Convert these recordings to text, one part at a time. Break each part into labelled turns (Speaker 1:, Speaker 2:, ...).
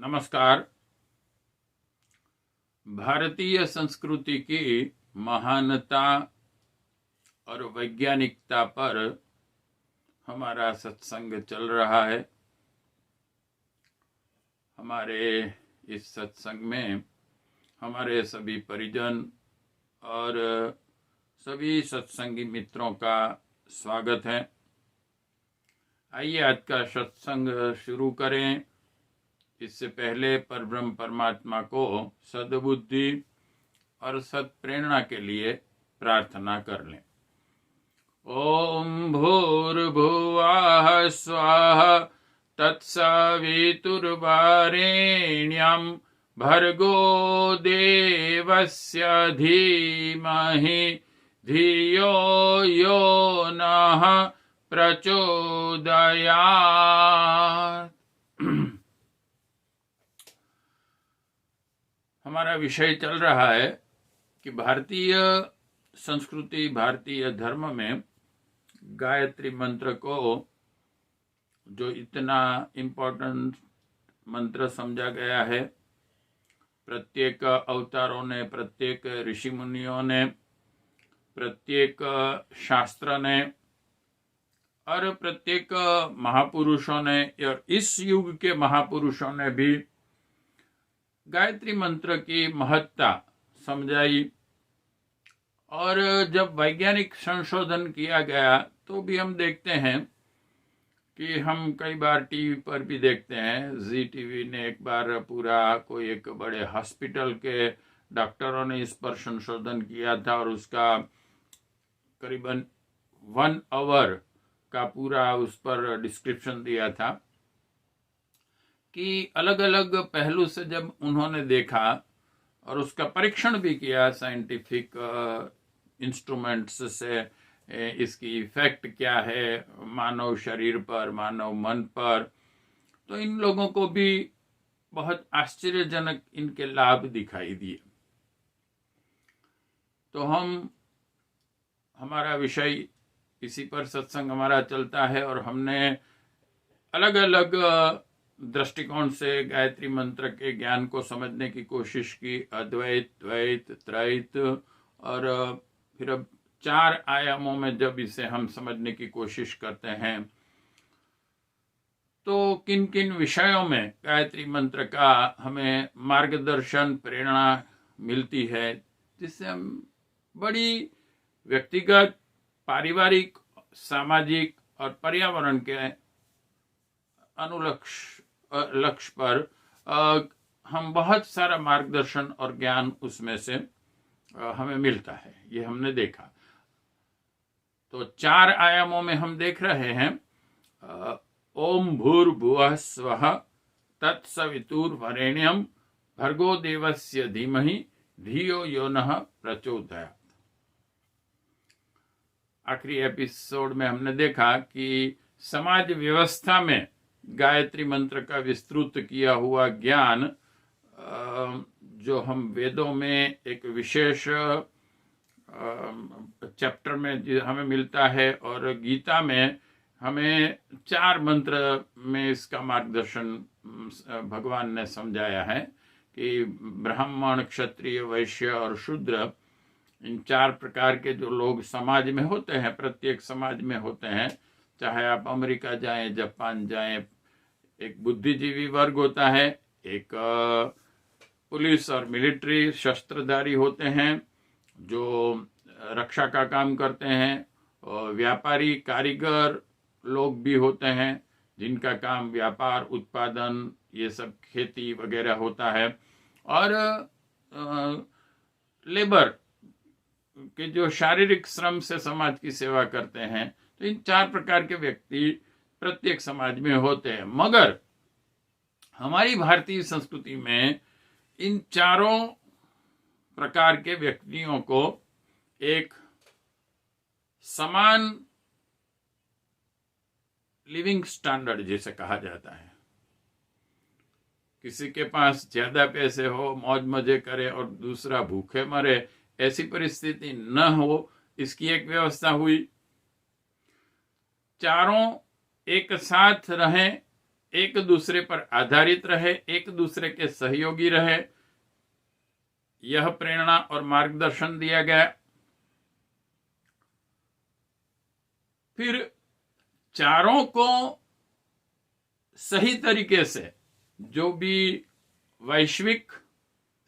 Speaker 1: नमस्कार। भारतीय संस्कृति की महानता और वैज्ञानिकता पर हमारा सत्संग चल रहा है। हमारे इस सत्संग में हमारे सभी परिजन और सभी सत्संगी मित्रों का स्वागत है। आइए आज का सत्संग शुरू करें। इससे पहले परब्रह्म परमात्मा को सद्बुद्धि और सत्प्रेरणा के लिए प्रार्थना कर लें। ओम भूर्भुवः स्वः तत्सवितुर्वरेण्यं भर्गो देवस्य धीमहि धियो यो नः प्रचोदयात्। हमारा विषय चल रहा है कि भारतीय संस्कृति, भारतीय धर्म में गायत्री मंत्र को जो इतना इम्पोर्टेंट मंत्र समझा गया है, प्रत्येक अवतारों ने, प्रत्येक ऋषि मुनियों ने, प्रत्येक शास्त्र ने और प्रत्येक महापुरुषों ने और इस युग के महापुरुषों ने भी गायत्री मंत्र की महत्ता समझाई। और जब वैज्ञानिक संशोधन किया गया तो भी हम देखते हैं कि हम कई बार टीवी पर भी देखते हैं। जी टीवी ने एक बार पूरा कोई एक बड़े हॉस्पिटल के डॉक्टरों ने इस पर संशोधन किया था और उसका करीबन 1 आवर का पूरा उस पर डिस्क्रिप्शन दिया था कि अलग अलग पहलू से जब उन्होंने देखा और उसका परीक्षण भी किया साइंटिफिक इंस्ट्रूमेंट्स से, इसकी इफेक्ट क्या है मानव शरीर पर, मानव मन पर, तो इन लोगों को भी बहुत आश्चर्यजनक इनके लाभ दिखाई दिए। तो हमारा विषय इसी पर सत्संग हमारा चलता है और हमने अलग अलग दृष्टिकोण से गायत्री मंत्र के ज्ञान को समझने की कोशिश की। अद्वैत, द्वैत, त्रैत और फिर अब 4 आयामों में जब इसे हम समझने की कोशिश करते हैं तो किन किन विषयों में गायत्री मंत्र का हमें मार्गदर्शन, प्रेरणा मिलती है, जिससे हम बड़ी व्यक्तिगत, पारिवारिक, सामाजिक और पर्यावरण के लक्ष्य पर हम बहुत सारा मार्गदर्शन और ज्ञान उसमें से हमें मिलता है। ये हमने देखा। तो 4 आयामों में हम देख रहे हैं ओम भूर्भुवः स्वः तत्सवितुर्वरेण्यं भर्गो देवस्य धीमहि धियो यो नः प्रचोदयात्। आखिरी एपिसोड में हमने देखा कि समाज व्यवस्था में गायत्री मंत्र का विस्तृत किया हुआ ज्ञान जो हम वेदों में एक विशेष चैप्टर में हमें मिलता है और गीता में हमें 4 मंत्र में इसका मार्गदर्शन भगवान ने समझाया है कि ब्राह्मण, क्षत्रिय, वैश्य और शूद्र, इन 4 प्रकार के जो लोग समाज में होते हैं, प्रत्येक समाज में होते हैं, चाहे आप अमेरिका जाएं, जापान जाएं, एक बुद्धिजीवी वर्ग होता है, एक पुलिस और मिलिट्री शस्त्रधारी होते हैं जो रक्षा का काम करते हैं, और व्यापारी, कारीगर लोग भी होते हैं जिनका काम व्यापार, उत्पादन, ये सब खेती वगैरह होता है, और लेबर के जो शारीरिक श्रम से समाज की सेवा करते हैं। तो इन 4 प्रकार के व्यक्ति प्रत्येक समाज में होते हैं। मगर हमारी भारतीय संस्कृति में इन 4 प्रकार के व्यक्तियों को एक समान लिविंग स्टैंडर्ड जैसे कहा जाता है। किसी के पास ज्यादा पैसे हो, मौज मजे करे, और दूसरा भूखे मरे, ऐसी परिस्थिति न हो, इसकी एक व्यवस्था हुई। चारों एक साथ रहें एक दूसरे पर आधारित रहे, एक दूसरे के सहयोगी रहे, यह प्रेरणा और मार्गदर्शन दिया गया। फिर चारों को सही तरीके से जो भी वैश्विक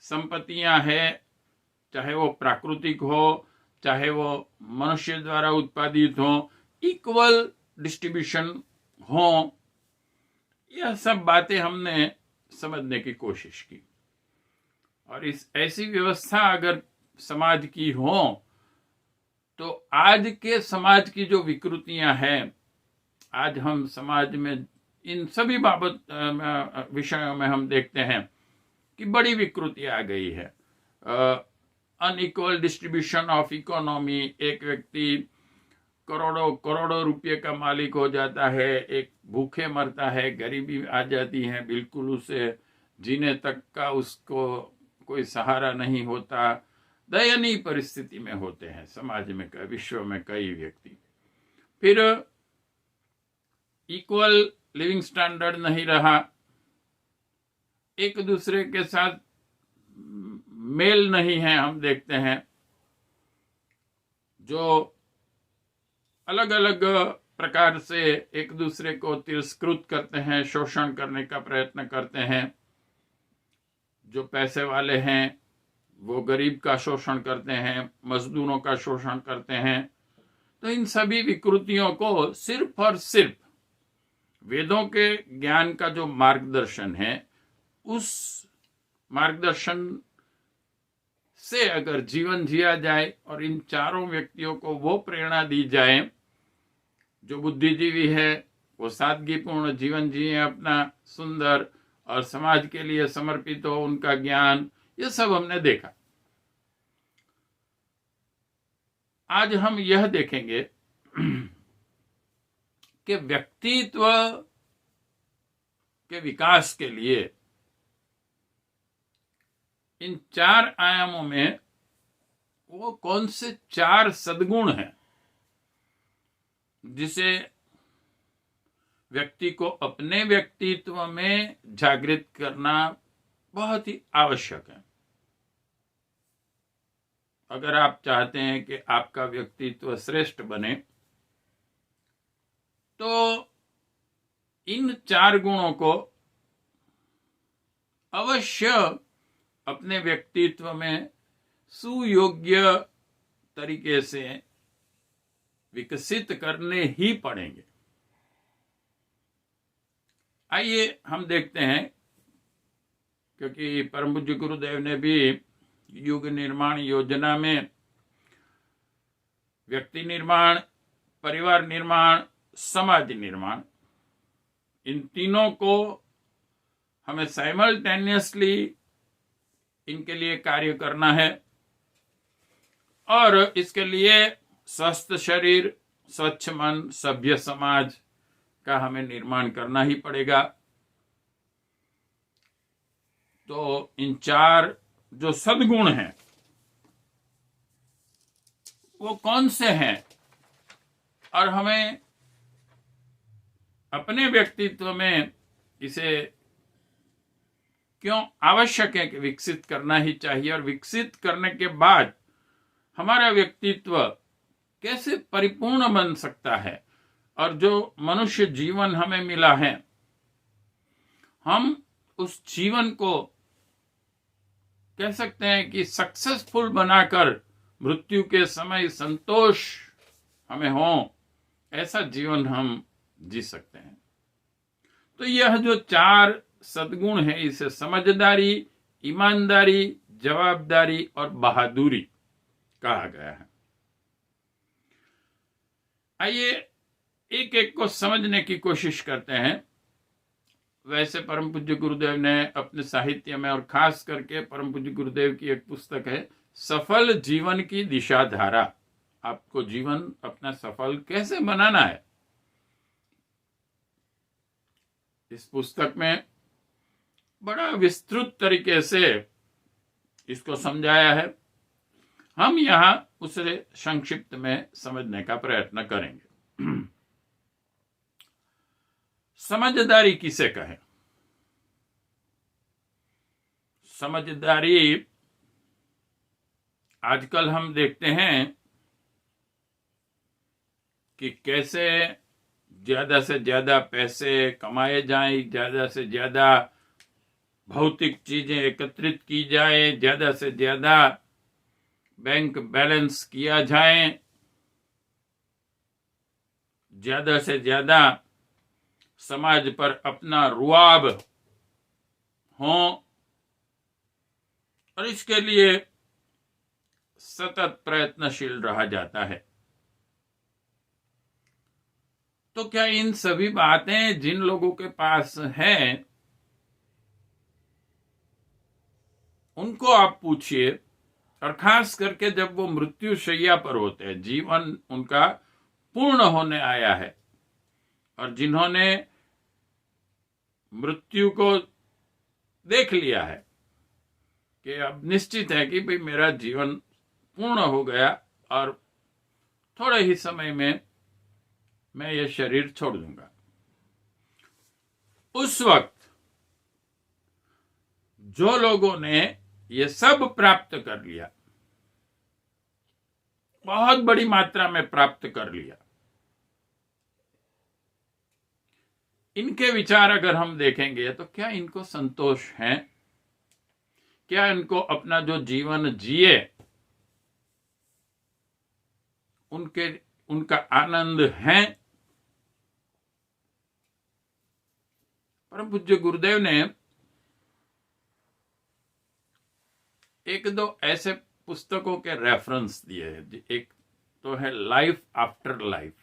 Speaker 1: संपत्तियां हैं, चाहे वो प्राकृतिक हो, चाहे वो मनुष्य द्वारा उत्पादित हो, इक्वल डिस्ट्रीब्यूशन हो, यह सब बातें हमने समझने की कोशिश की। और इस ऐसी व्यवस्था अगर समाज की हो तो आज के समाज की जो विकृतियां हैं, आज हम समाज में इन सभी विषयों में हम देखते हैं कि बड़ी विकृति आ गई है। अनइक्वल डिस्ट्रीब्यूशन ऑफ इकोनॉमी, एक व्यक्ति करोड़ों करोड़ों रुपये का मालिक हो जाता है, एक भूखे मरता है, गरीबी आ जाती है, बिल्कुल उसे जीने तक का उसको कोई सहारा नहीं होता। दयनीय परिस्थिति में होते हैं समाज में, विश्व में कई व्यक्ति। फिर इक्वल लिविंग स्टैंडर्ड नहीं रहा, एक दूसरे के साथ मेल नहीं है। हम देखते हैं जो अलग अलग प्रकार से एक दूसरे को तिरस्कृत करते हैं, शोषण करने का प्रयत्न करते हैं। जो पैसे वाले हैं वो गरीब का शोषण करते हैं, मजदूरों का शोषण करते हैं। तो इन सभी विकृतियों को सिर्फ और सिर्फ वेदों के ज्ञान का जो मार्गदर्शन है, उस मार्गदर्शन से अगर जीवन जिया जाए और इन चारों व्यक्तियों को वो प्रेरणा दी जाए, जो बुद्धिजीवी है वो सादगीपूर्ण जीवन जिए अपना सुंदर, और समाज के लिए समर्पित हो उनका ज्ञान, ये सब हमने देखा। आज हम यह देखेंगे कि व्यक्तित्व के विकास के लिए इन चार आयामों में वो कौन से चार सद्गुण हैं जिसे व्यक्ति को अपने व्यक्तित्व में जागृत करना बहुत ही आवश्यक है। अगर आप चाहते हैं कि आपका व्यक्तित्व श्रेष्ठ बने, तो इन चार गुणों को अवश्य अपने व्यक्तित्व में सुयोग्य तरीके से विकसित करने ही पड़ेंगे। आइए हम देखते हैं, क्योंकि परम पूज्य गुरुदेव ने भी युग निर्माण योजना में व्यक्ति निर्माण, परिवार निर्माण, समाज निर्माण, इन तीनों को हमें साइमल्टेनियसली इनके लिए कार्य करना है। और इसके लिए स्वस्थ शरीर, स्वच्छ मन, सभ्य समाज का हमें निर्माण करना ही पड़ेगा। तो इन चार जो सद्गुण हैं वो कौन से हैं, और हमें अपने व्यक्तित्व में इसे क्यों आवश्यक है कि विकसित करना ही चाहिए, और विकसित करने के बाद हमारा व्यक्तित्व कैसे परिपूर्ण बन सकता है, और जो मनुष्य जीवन हमें मिला है हम उस जीवन को कह सकते हैं कि सक्सेसफुल बनाकर मृत्यु के समय संतोष हमें हो, ऐसा जीवन हम जी सकते हैं। तो यह जो चार सद्गुण है, इसे समझदारी, ईमानदारी, जवाबदारी और बहादुरी कहा गया है। आइए एक एक को समझने की कोशिश करते हैं। वैसे परम पूज्य गुरुदेव ने अपने साहित्य में, और खास करके परम पूज्य गुरुदेव की एक पुस्तक है सफल जीवन की दिशा धारा, आपको जीवन अपना सफल कैसे बनाना है, इस पुस्तक में बड़ा विस्तृत तरीके से इसको समझाया है। हम यहां उसे संक्षिप्त में समझने का प्रयत्न करेंगे। समझदारी किसे कहें? समझदारी आजकल हम देखते हैं कि कैसे ज्यादा से ज्यादा पैसे कमाए जाएं, ज्यादा से ज्यादा भौतिक चीजें एकत्रित की जाए, ज्यादा से ज्यादा बैंक बैलेंस किया जाए, ज्यादा से ज्यादा समाज पर अपना रुआब हो, और इसके लिए सतत प्रयत्नशील रहा जाता है। तो क्या इन सभी बातें जिन लोगों के पास हैं उनको आप पूछिए, और खास करके जब वो मृत्यु शैया पर होते हैं, जीवन उनका पूर्ण होने आया है और जिन्होंने मृत्यु को देख लिया है कि अब निश्चित है कि भाई मेरा जीवन पूर्ण हो गया और थोड़े ही समय में मैं ये शरीर छोड़ दूंगा, उस वक्त जो लोगों ने ये सब प्राप्त कर लिया, बहुत बड़ी मात्रा में प्राप्त कर लिया, इनके विचार अगर हम देखेंगे तो क्या इनको संतोष है? क्या इनको अपना जो जीवन जिए उनका आनंद है? परम पूज्य गुरुदेव ने एक दो ऐसे पुस्तकों के रेफरेंस दिए हैं। एक तो है लाइफ आफ्टर लाइफ,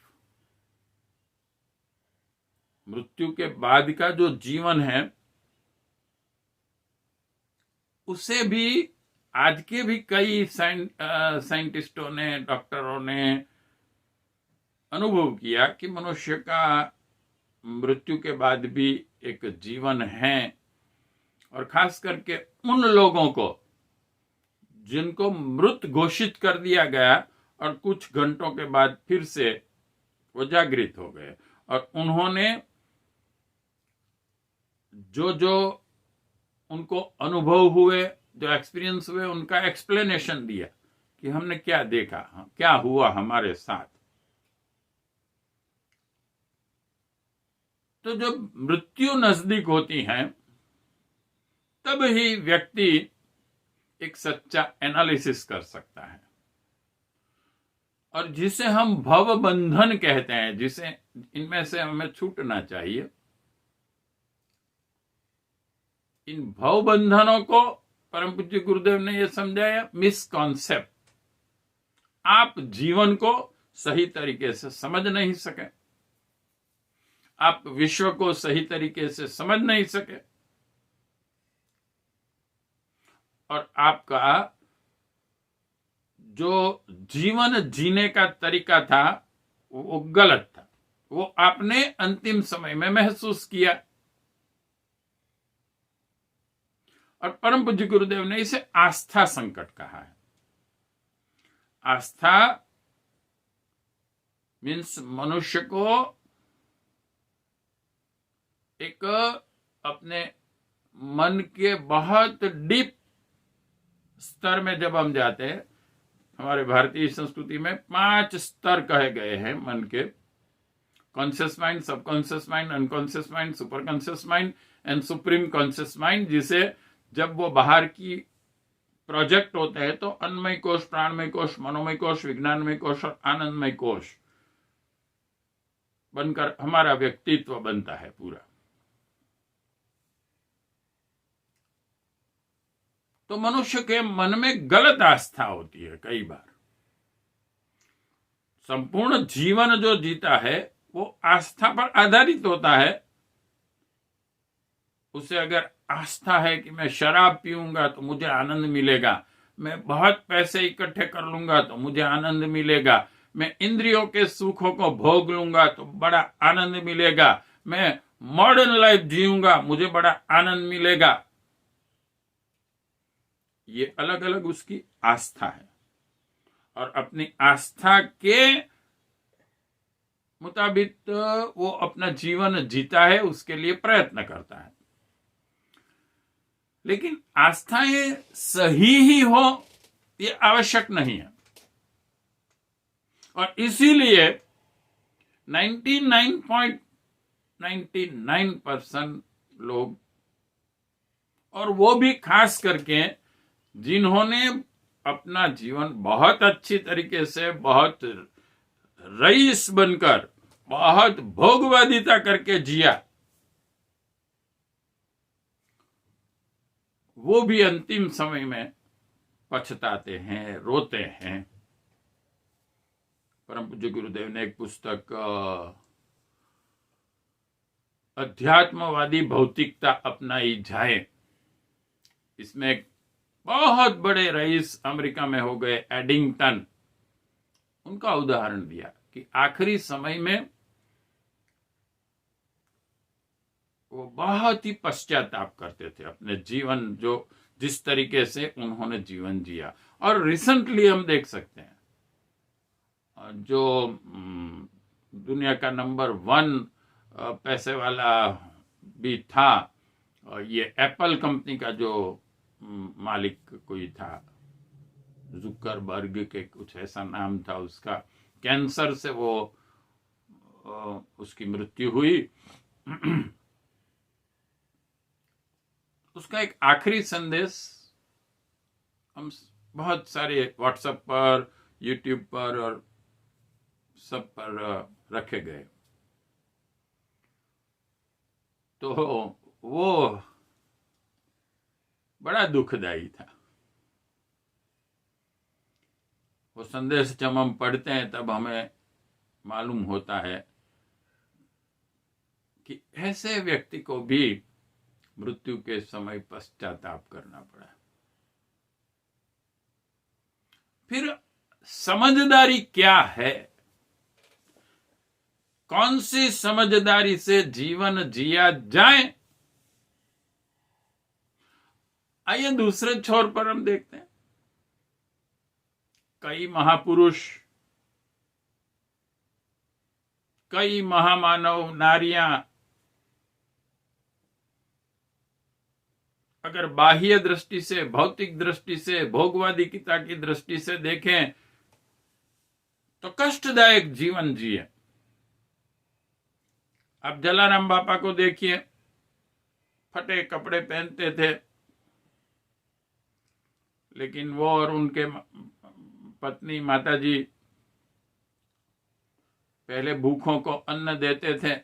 Speaker 1: मृत्यु के बाद का जो जीवन है उसे भी आज के भी कई साइंटिस्टों ने, डॉक्टरों ने अनुभव किया कि मनुष्य का मृत्यु के बाद भी एक जीवन है, और खास करके उन लोगों को जिनको मृत घोषित कर दिया गया और कुछ घंटों के बाद फिर से वो जागृत हो गए और उन्होंने जो जो उनको अनुभव हुए, जो एक्सपीरियंस हुए, उनका एक्सप्लेनेशन दिया कि हमने क्या देखा, क्या हुआ हमारे साथ। तो जब मृत्यु नजदीक होती है तब ही व्यक्ति एक सच्चा एनालिसिस कर सकता है, और जिसे हम भव बंधन कहते हैं, जिसे इनमें से हमें छूटना चाहिए, इन भव बंधनों को परम पूज्य गुरुदेव ने यह समझाया मिसकॉन्सेप्ट। आप जीवन को सही तरीके से समझ नहीं सके, आप विश्व को सही तरीके से समझ नहीं सके, और आपका जो जीवन जीने का तरीका था वो गलत था, वो आपने अंतिम समय में महसूस किया। और परम पूज्य गुरुदेव ने इसे आस्था संकट कहा है। आस्था मीन्स मनुष्य को एक अपने मन के बहुत डीप स्तर में जब हम जाते हैं, हमारे भारतीय संस्कृति में 5 स्तर कहे गए हैं मन के: conscious mind, subconscious mind, unconscious mind, super conscious mind and supreme conscious mind, जिसे जब वो बाहर की प्रोजेक्ट होते हैं तो अन्नमय कोश, प्राणमय कोश, मनोमय कोश, विज्ञानमय कोश और आनंदमय कोश बनकर हमारा व्यक्तित्व बनता है पूरा। तो मनुष्य के मन में गलत आस्था होती है कई बार। संपूर्ण जीवन जो जीता है वो आस्था पर आधारित होता है। उसे अगर आस्था है कि मैं शराब पीऊंगा तो मुझे आनंद मिलेगा, मैं बहुत पैसे इकट्ठे कर लूंगा तो मुझे आनंद मिलेगा, मैं इंद्रियों के सुखों को भोग लूंगा तो बड़ा आनंद मिलेगा, मैं मॉडर्न लाइफ जीऊंगा मुझे बड़ा आनंद मिलेगा, ये अलग अलग उसकी आस्था है। और अपनी आस्था के मुताबिक वो अपना जीवन जीता है, उसके लिए प्रयत्न करता है। लेकिन आस्थाएं सही ही हो ये आवश्यक नहीं है, और इसीलिए 99.99% लोग, और वो भी खास करके जिन्होंने अपना जीवन बहुत अच्छी तरीके से, बहुत रईस बनकर, बहुत भोगवादिता करके जिया, वो भी अंतिम समय में पछताते हैं, रोते हैं। परम पूज्य गुरुदेव ने एक पुस्तक अध्यात्मवादी भौतिकता अपनाई जाए, इसमें एक बहुत बड़े रईस अमेरिका में हो गए एडिंगटन, उनका उदाहरण दिया कि आखिरी समय में वो बहुत ही पश्चाताप करते थे अपने जीवन, जो जिस तरीके से उन्होंने जीवन जिया। और रिसेंटली हम देख सकते हैं जो दुनिया का नंबर 1 पैसे वाला भी था, ये एप्पल कंपनी का जो मालिक कोई था, जुकरबर्ग के कुछ ऐसा नाम था उसका, कैंसर से वो उसकी मृत्यु हुई। उसका एक आखिरी संदेश हम बहुत सारे व्हाट्सएप पर, यूट्यूब पर और सब पर रखे गए, तो वो बड़ा दुखदाई था। वो संदेश जब हम पढ़ते हैं तब हमें मालूम होता है कि ऐसे व्यक्ति को भी मृत्यु के समय पश्चाताप करना पड़ा। फिर समझदारी क्या है? कौन सी समझदारी से जीवन जिया जाए? आइए दूसरे छोर पर हम देखते हैं, कई महापुरुष, कई महामानव नारियां अगर बाह्य दृष्टि से, भौतिक दृष्टि से, भोगवादिता की दृष्टि से देखें तो कष्टदायक जीवन जिए। अब जलाराम बापा को देखिए, फटे कपड़े पहनते थे, लेकिन वो और उनके पत्नी माताजी पहले भूखों को अन्न देते थे,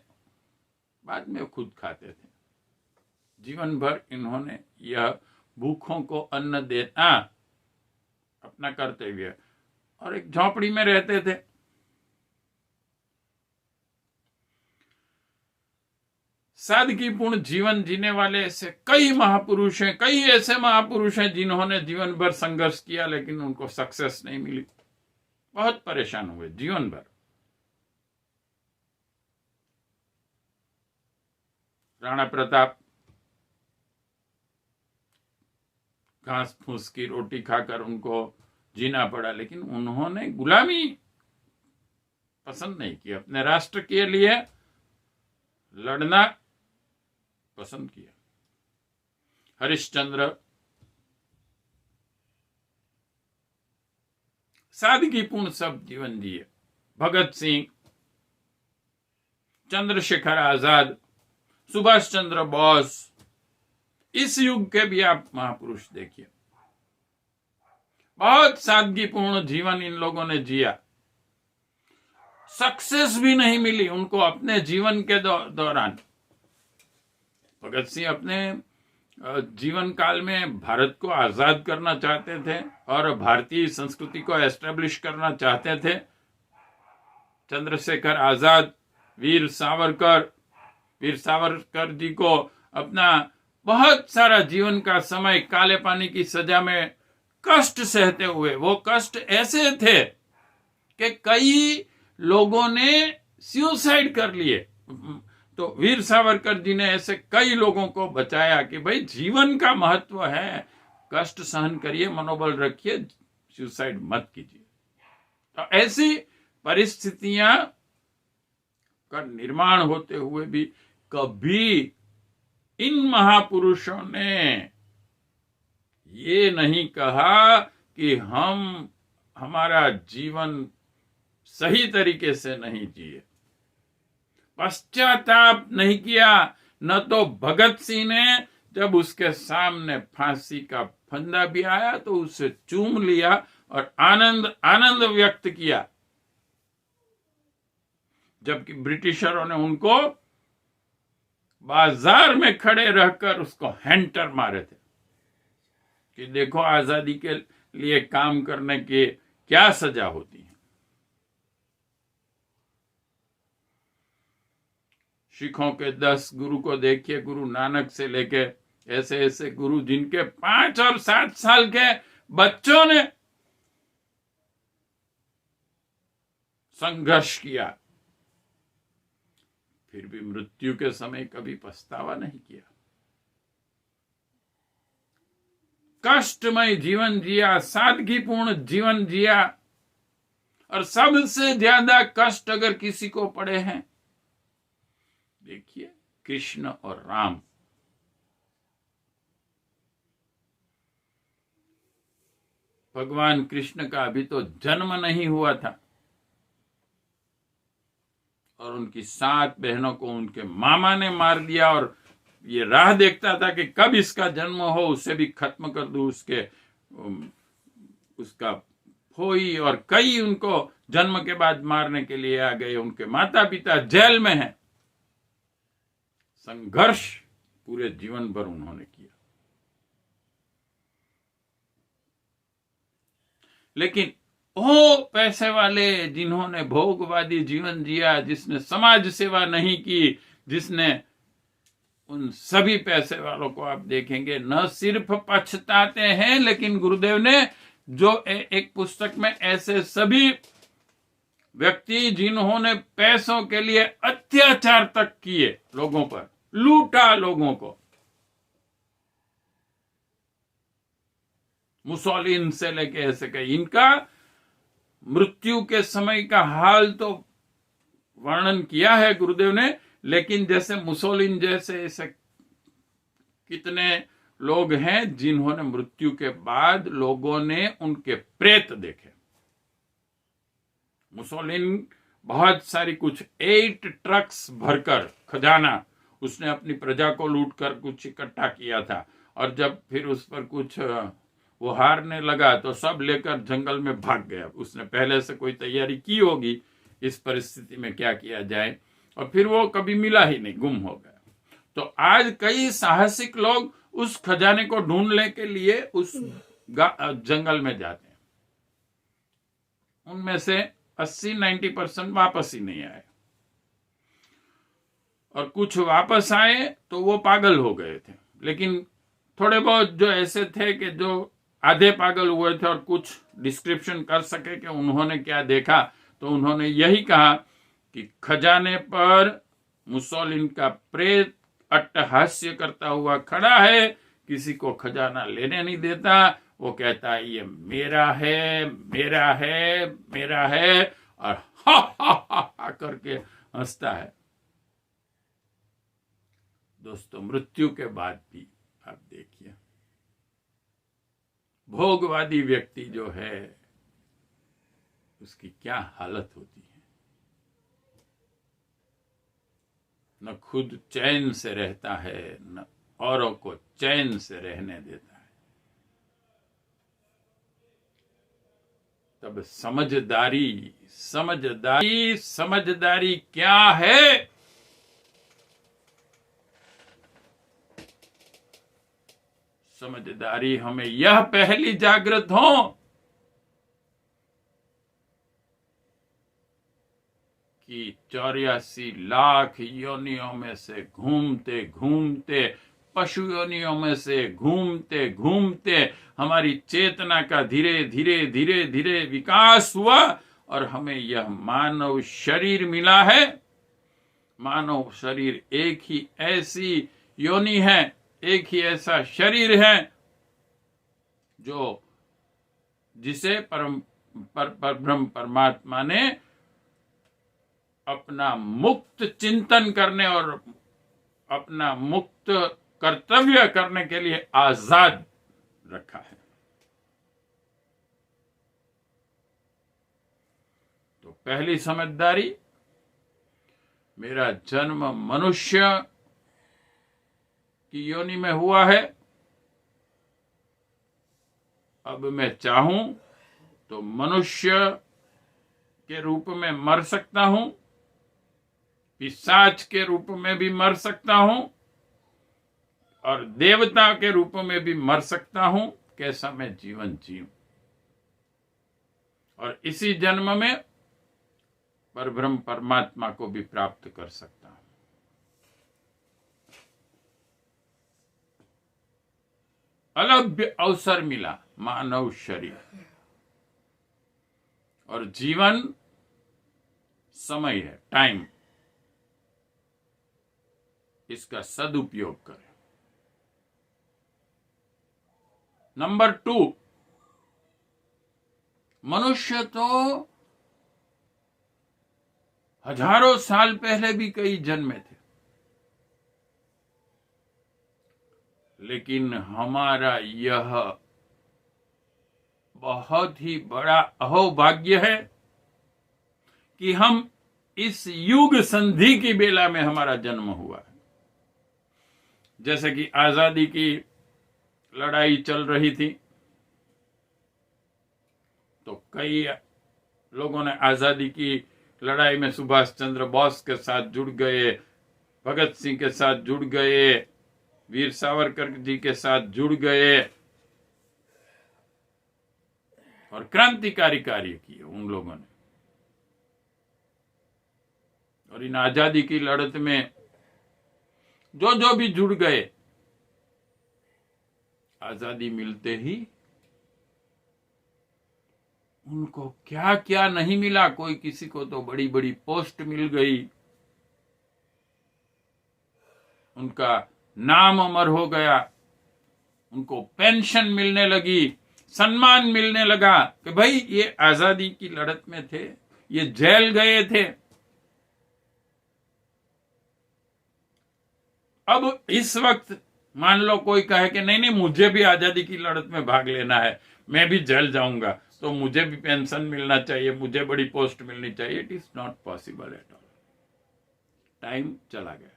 Speaker 1: बाद में खुद खाते थे। जीवन भर इन्होंने यह भूखों को अन्न देना अपना कर्तव्य, और एक झोपड़ी में रहते थे। सादगीपूर्ण जीवन जीने वाले ऐसे कई महापुरुष हैं, कई ऐसे महापुरुष हैं जिन्होंने जीवन भर संघर्ष किया, लेकिन उनको सक्सेस नहीं मिली, बहुत परेशान हुए जीवन भर। राणा प्रताप घास फूस की रोटी खाकर उनको जीना पड़ा, लेकिन उन्होंने गुलामी पसंद नहीं की, अपने राष्ट्र के लिए लड़ना पसंद किया। हरिश्चंद्र सादगीपूर्ण सब जीवन जिए। भगत सिंह, चंद्रशेखर आजाद, सुभाष चंद्र बोस, इस युग के भी आप महापुरुष देखिए, बहुत सादगीपूर्ण जीवन इन लोगों ने जिया। सक्सेस भी नहीं मिली उनको अपने जीवन के दौरान। भगत सिंह अपने जीवन काल में भारत को आजाद करना चाहते थे और भारतीय संस्कृति को एस्टेब्लिश करना चाहते थे। चंद्रशेखर आजाद, वीर सावरकर जी को अपना बहुत सारा जीवन का समय काले पानी की सजा में कष्ट सहते हुए, वो कष्ट ऐसे थे कि कई लोगों ने सुसाइड कर लिए। तो वीर सावरकर जी ने ऐसे कई लोगों को बचाया कि भाई जीवन का महत्व है, कष्ट सहन करिए, मनोबल रखिए, सुसाइड मत कीजिए। तो ऐसी परिस्थितियां का निर्माण होते हुए भी कभी इन महापुरुषों ने ये नहीं कहा कि हमारा जीवन सही तरीके से नहीं जिए, पश्चाताप नहीं किया। न तो भगत सिंह ने जब उसके सामने फांसी का फंदा भी आया तो उसे चूम लिया और आनंद व्यक्त किया, जबकि ब्रिटिशरों ने उनको बाजार में खड़े रहकर उसको हैंटर मारे थे कि देखो आजादी के लिए काम करने की क्या सजा होती है। सिखों के 10 गुरु को देखिए, गुरु नानक से लेके ऐसे ऐसे गुरु जिनके 5 और 7 साल के बच्चों ने संघर्ष किया, फिर भी मृत्यु के समय कभी पछतावा नहीं किया। कष्टमय जीवन जिया, सादगीपूर्ण जीवन जिया, और सबसे ज्यादा कष्ट अगर किसी को पड़े हैं, देखिए कृष्ण और राम। भगवान कृष्ण का अभी तो जन्म नहीं हुआ था और उनकी 7 बहनों को उनके मामा ने मार दिया, और ये राह देखता था कि कब इसका जन्म हो, उसे भी खत्म कर दूं। उसका फोई और कई उनको जन्म के बाद मारने के लिए आ गए। उनके माता पिता जेल में हैं। संघर्ष पूरे जीवन भर उन्होंने किया, लेकिन वो पैसे वाले जिन्होंने भोगवादी जीवन जिया, जिसने समाज सेवा नहीं की, जिसने उन सभी पैसे वालों को आप देखेंगे न सिर्फ पछताते हैं, लेकिन गुरुदेव ने जो एक पुस्तक में ऐसे सभी व्यक्ति जिन्होंने पैसों के लिए अत्याचार तक किए, लोगों पर लूटा, लोगों को, मुसोलिन से लेके ऐसे कई, इनका मृत्यु के समय का हाल तो वर्णन किया है गुरुदेव ने, लेकिन जैसे मुसोलिन जैसे ऐसे कितने लोग हैं जिन्होंने मृत्यु के बाद लोगों ने उनके प्रेत देखे। मुसोलिन बहुत सारी कुछ 8 ट्रक्स भरकर खजाना उसने अपनी प्रजा को लूटकर कुछ इकट्ठा किया था, और जब फिर उस पर कुछ वो हारने लगा तो सब लेकर जंगल में भाग गया। उसने पहले से कोई तैयारी की होगी इस परिस्थिति में क्या किया जाए, और फिर वो कभी मिला ही नहीं, गुम हो गया। तो आज कई साहसिक लोग उस खजाने को ढूंढने के लिए उस जंगल में जाते हैं। उनमें से 80-90% वापस ही नहीं आए, और कुछ वापस आए तो वो पागल हो गए थे। लेकिन थोड़े बहुत जो ऐसे थे कि जो आधे पागल हुए थे और कुछ डिस्क्रिप्शन कर सके कि उन्होंने क्या देखा, तो उन्होंने यही कहा कि खजाने पर मुसोलिन का प्रेत अट्टहास्य करता हुआ खड़ा है, किसी को खजाना लेने नहीं देता। वो कहता है ये मेरा है, मेरा है, मेरा है, और हा हा हा हा करके हंसता है। दोस्तों, मृत्यु के बाद भी आप देखिए, भोगवादी व्यक्ति जो है उसकी क्या हालत होती है। न खुद चैन से रहता है, न औरों को चैन से रहने देता है। तब समझदारी समझदारी समझदारी क्या है? समझदारी हमें यह पहली जागृत हो कि 84 लाख योनियों में से घूमते घूमते, पशु योनियों में से घूमते घूमते हमारी चेतना का धीरे धीरे धीरे धीरे विकास हुआ, और हमें यह मानव शरीर मिला है। मानव शरीर एक ही ऐसी योनि है, एक ही ऐसा शरीर है जो जिसे परब्रह्म परमात्मा ने अपना मुक्त चिंतन करने और अपना मुक्त कर्तव्य करने के लिए आजाद रखा है। तो पहली समझदारी, मेरा जन्म मनुष्य की योनि में हुआ है, अब मैं चाहूं तो मनुष्य के रूप में मर सकता हूं, पिशाच के रूप में भी मर सकता हूं और देवता के रूप में भी मर सकता हूं। कैसा मैं जीवन जीऊं और इसी जन्म में परब्रह्म परमात्मा को भी प्राप्त कर सकता हूं। अलभ्य अवसर मिला, मानव शरीर और जीवन समय है, टाइम, इसका सदुपयोग करें। नंबर 2, मनुष्य तो हजारों साल पहले भी कई जन्मे थे, लेकिन हमारा यह बहुत ही बड़ा अहोभाग्य है कि हम इस युग संधि की बेला में हमारा जन्म हुआ है। जैसे कि आजादी की लड़ाई चल रही थी, तो कई लोगों ने आजादी की लड़ाई में सुभाष चंद्र बोस के साथ जुड़ गए, भगत सिंह के साथ जुड़ गए, वीर सावरकर जी के साथ जुड़ गए और क्रांतिकारी कार्य किए उन लोगों ने। और इन आजादी की लड़त में जो जो भी जुड़ गए, आजादी मिलते ही उनको क्या क्या नहीं मिला। कोई किसी को तो बड़ी बड़ी पोस्ट मिल गई, उनका नाम अमर हो गया, उनको पेंशन मिलने लगी, सम्मान मिलने लगा कि भाई ये आजादी की लड़त में थे, ये जेल गए थे। अब इस वक्त मान लो कोई कहे कि नहीं नहीं मुझे भी आजादी की लड़त में भाग लेना है, मैं भी जेल जाऊंगा, तो मुझे भी पेंशन मिलना चाहिए, मुझे बड़ी पोस्ट मिलनी चाहिए। It is not possible at all. Time चला गया।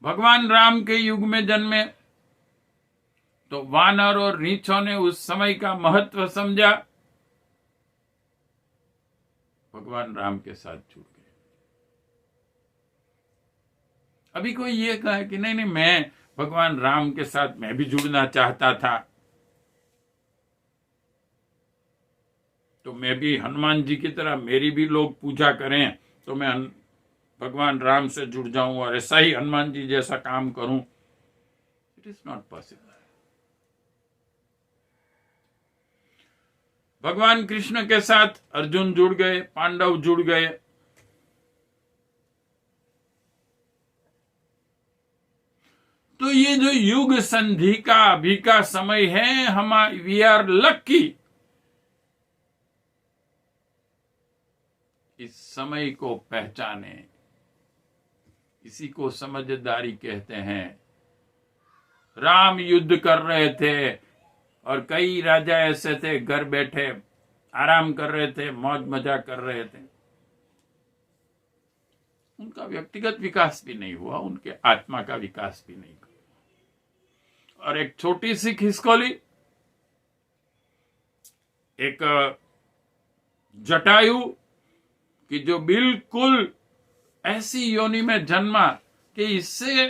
Speaker 1: भगवान राम के युग में जन्मे तो वानर और रीछों ने उस समय का महत्व समझा, भगवान राम के साथ जुड़ गए। अभी कोई ये कहे कि नहीं नहीं मैं भगवान राम के साथ मैं भी जुड़ना चाहता था, तो मैं भी हनुमान जी की तरह मेरी भी लोग पूजा करें, तो मैं भगवान राम से जुड़ जाऊं और ऐसा ही हनुमान जी जैसा काम करूं। It is not possible. भगवान कृष्ण के साथ अर्जुन जुड़ गए, पांडव जुड़ गए। तो ये जो युग संधि का अभी का समय है, हम वी आर लकी। इस समय को पहचाने, इसी को समझदारी कहते हैं। राम युद्ध कर रहे थे और कई राजा ऐसे थे घर बैठे आराम कर रहे थे, मौज मजा कर रहे थे। उनका व्यक्तिगत विकास भी नहीं हुआ, उनके आत्मा का विकास भी नहीं हुआ। और एक छोटी सी खिसकोली, एक जटायु कि जो बिल्कुल ऐसी योनि में जन्मा कि इससे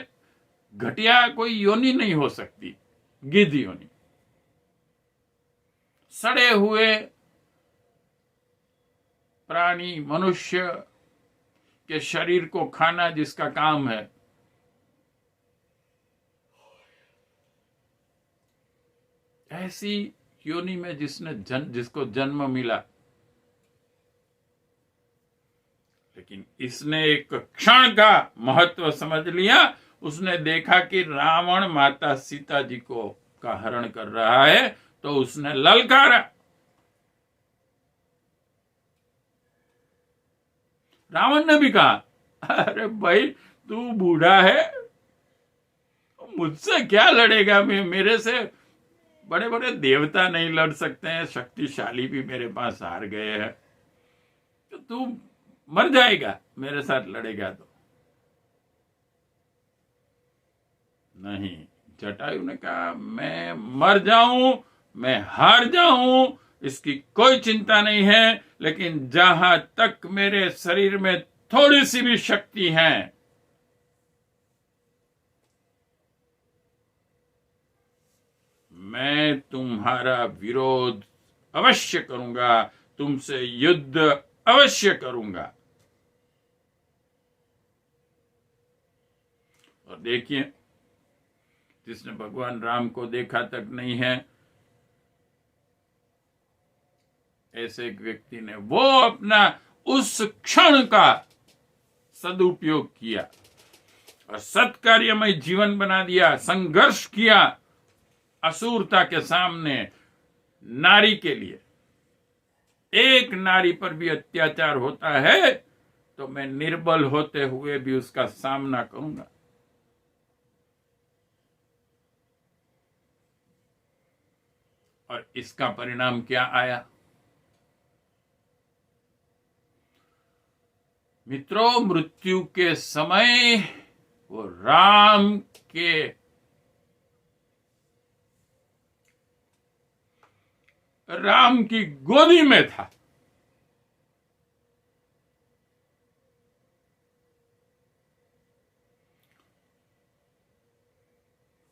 Speaker 1: घटिया कोई योनि नहीं हो सकती, गिद्ध योनि। सड़े हुए प्राणी मनुष्य के शरीर को खाना जिसका काम है, ऐसी योनि में जिसको जन्म मिला। लेकिन इसने एक क्षण का महत्व समझ लिया। उसने देखा कि रावण माता सीता जी को का हरण कर रहा है, तो उसने ललकारा रावण ने भी कहा, अरे भाई तू बूढ़ा है, मुझसे क्या लड़ेगा, मेरे से बड़े बड़े देवता नहीं लड़ सकते हैं, शक्तिशाली भी मेरे पास हार गए हैं, तो तू मर जाएगा मेरे साथ लड़ेगा तो। नहीं, जटायु ने कहा मैं मर जाऊं, मैं हार जाऊं, इसकी कोई चिंता नहीं है, लेकिन जहां तक मेरे शरीर में थोड़ी सी भी शक्ति है, मैं तुम्हारा विरोध अवश्य करूंगा, तुमसे युद्ध अवश्य करूंगा। और देखिए, जिसने भगवान राम को देखा तक नहीं है, ऐसे एक व्यक्ति ने वो अपना उस क्षण का सदुपयोग किया और सत्कार्यमय जीवन बना दिया, संघर्ष किया असुरता के सामने, नारी के लिए। एक नारी पर भी अत्याचार होता है तो मैं निर्बल होते हुए भी उसका सामना करूंगा। और इसका परिणाम क्या आया? मित्रों, मृत्यु के समय वो राम की गोदी में था।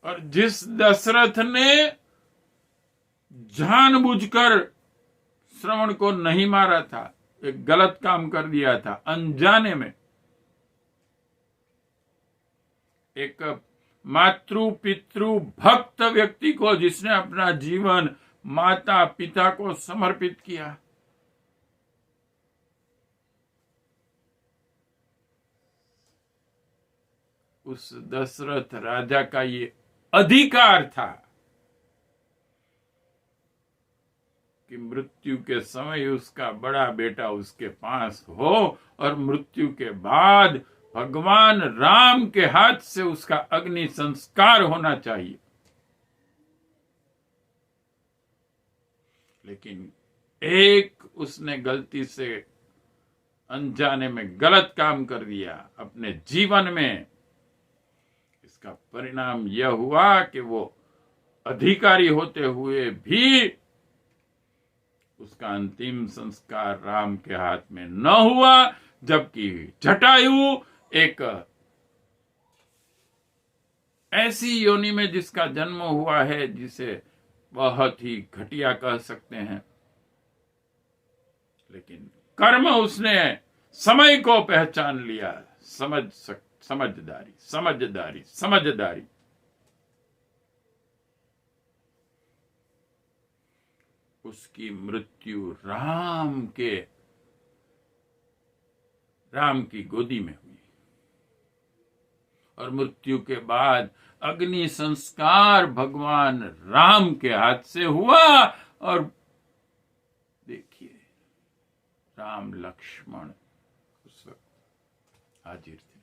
Speaker 1: और जिस दशरथ ने जानबूझकर श्रवण को नहीं मारा था, एक गलत काम कर दिया था अनजाने में, एक मातृ पितृ भक्त व्यक्ति को जिसने अपना जीवन माता पिता को समर्पित किया, उस दशरथ राजा का ये अधिकार था कि मृत्यु के समय उसका बड़ा बेटा उसके पास हो और मृत्यु के बाद भगवान राम के हाथ से उसका अग्नि संस्कार होना चाहिए। लेकिन एक उसने गलती से अनजाने में गलत काम कर दिया अपने जीवन में। इसका परिणाम यह हुआ कि वो अधिकारी होते हुए भी उसका अंतिम संस्कार राम के हाथ में न हुआ, जबकि जटायु एक ऐसी योनि में जिसका जन्म हुआ है जिसे बहुत ही घटिया कह सकते हैं, लेकिन कर्म उसने समय को पहचान लिया। समझदारी। उसकी मृत्यु राम की गोदी में हुई और मृत्यु के बाद अग्नि संस्कार भगवान राम के हाथ से हुआ। और देखिए, राम लक्ष्मण उस वक्त हाजिर थे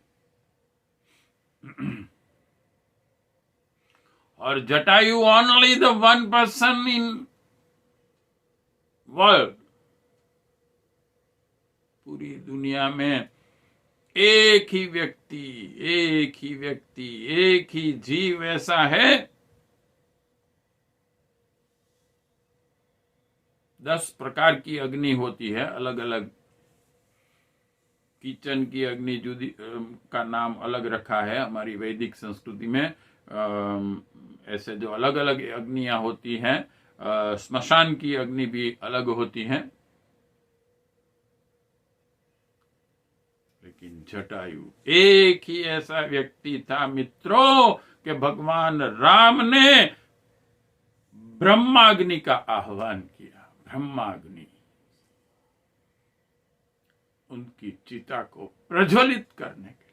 Speaker 1: और Jatayu only the one person in world, पूरी दुनिया में एक ही व्यक्ति, एक ही जीव ऐसा है 10 प्रकार की अग्नि होती है अलग अलग। किचन की अग्नि जुदी का नाम अलग रखा है हमारी वैदिक संस्कृति में। ऐसे जो अलग अलग अग्नियां होती हैं, स्मशान की अग्नि भी अलग होती हैं। लेकिन जटायु एक ही ऐसा व्यक्ति था मित्रों कि भगवान राम ने ब्रह्माग्नि का आह्वान किया। ब्रह्माग्नि उनकी चिता को प्रज्वलित करने के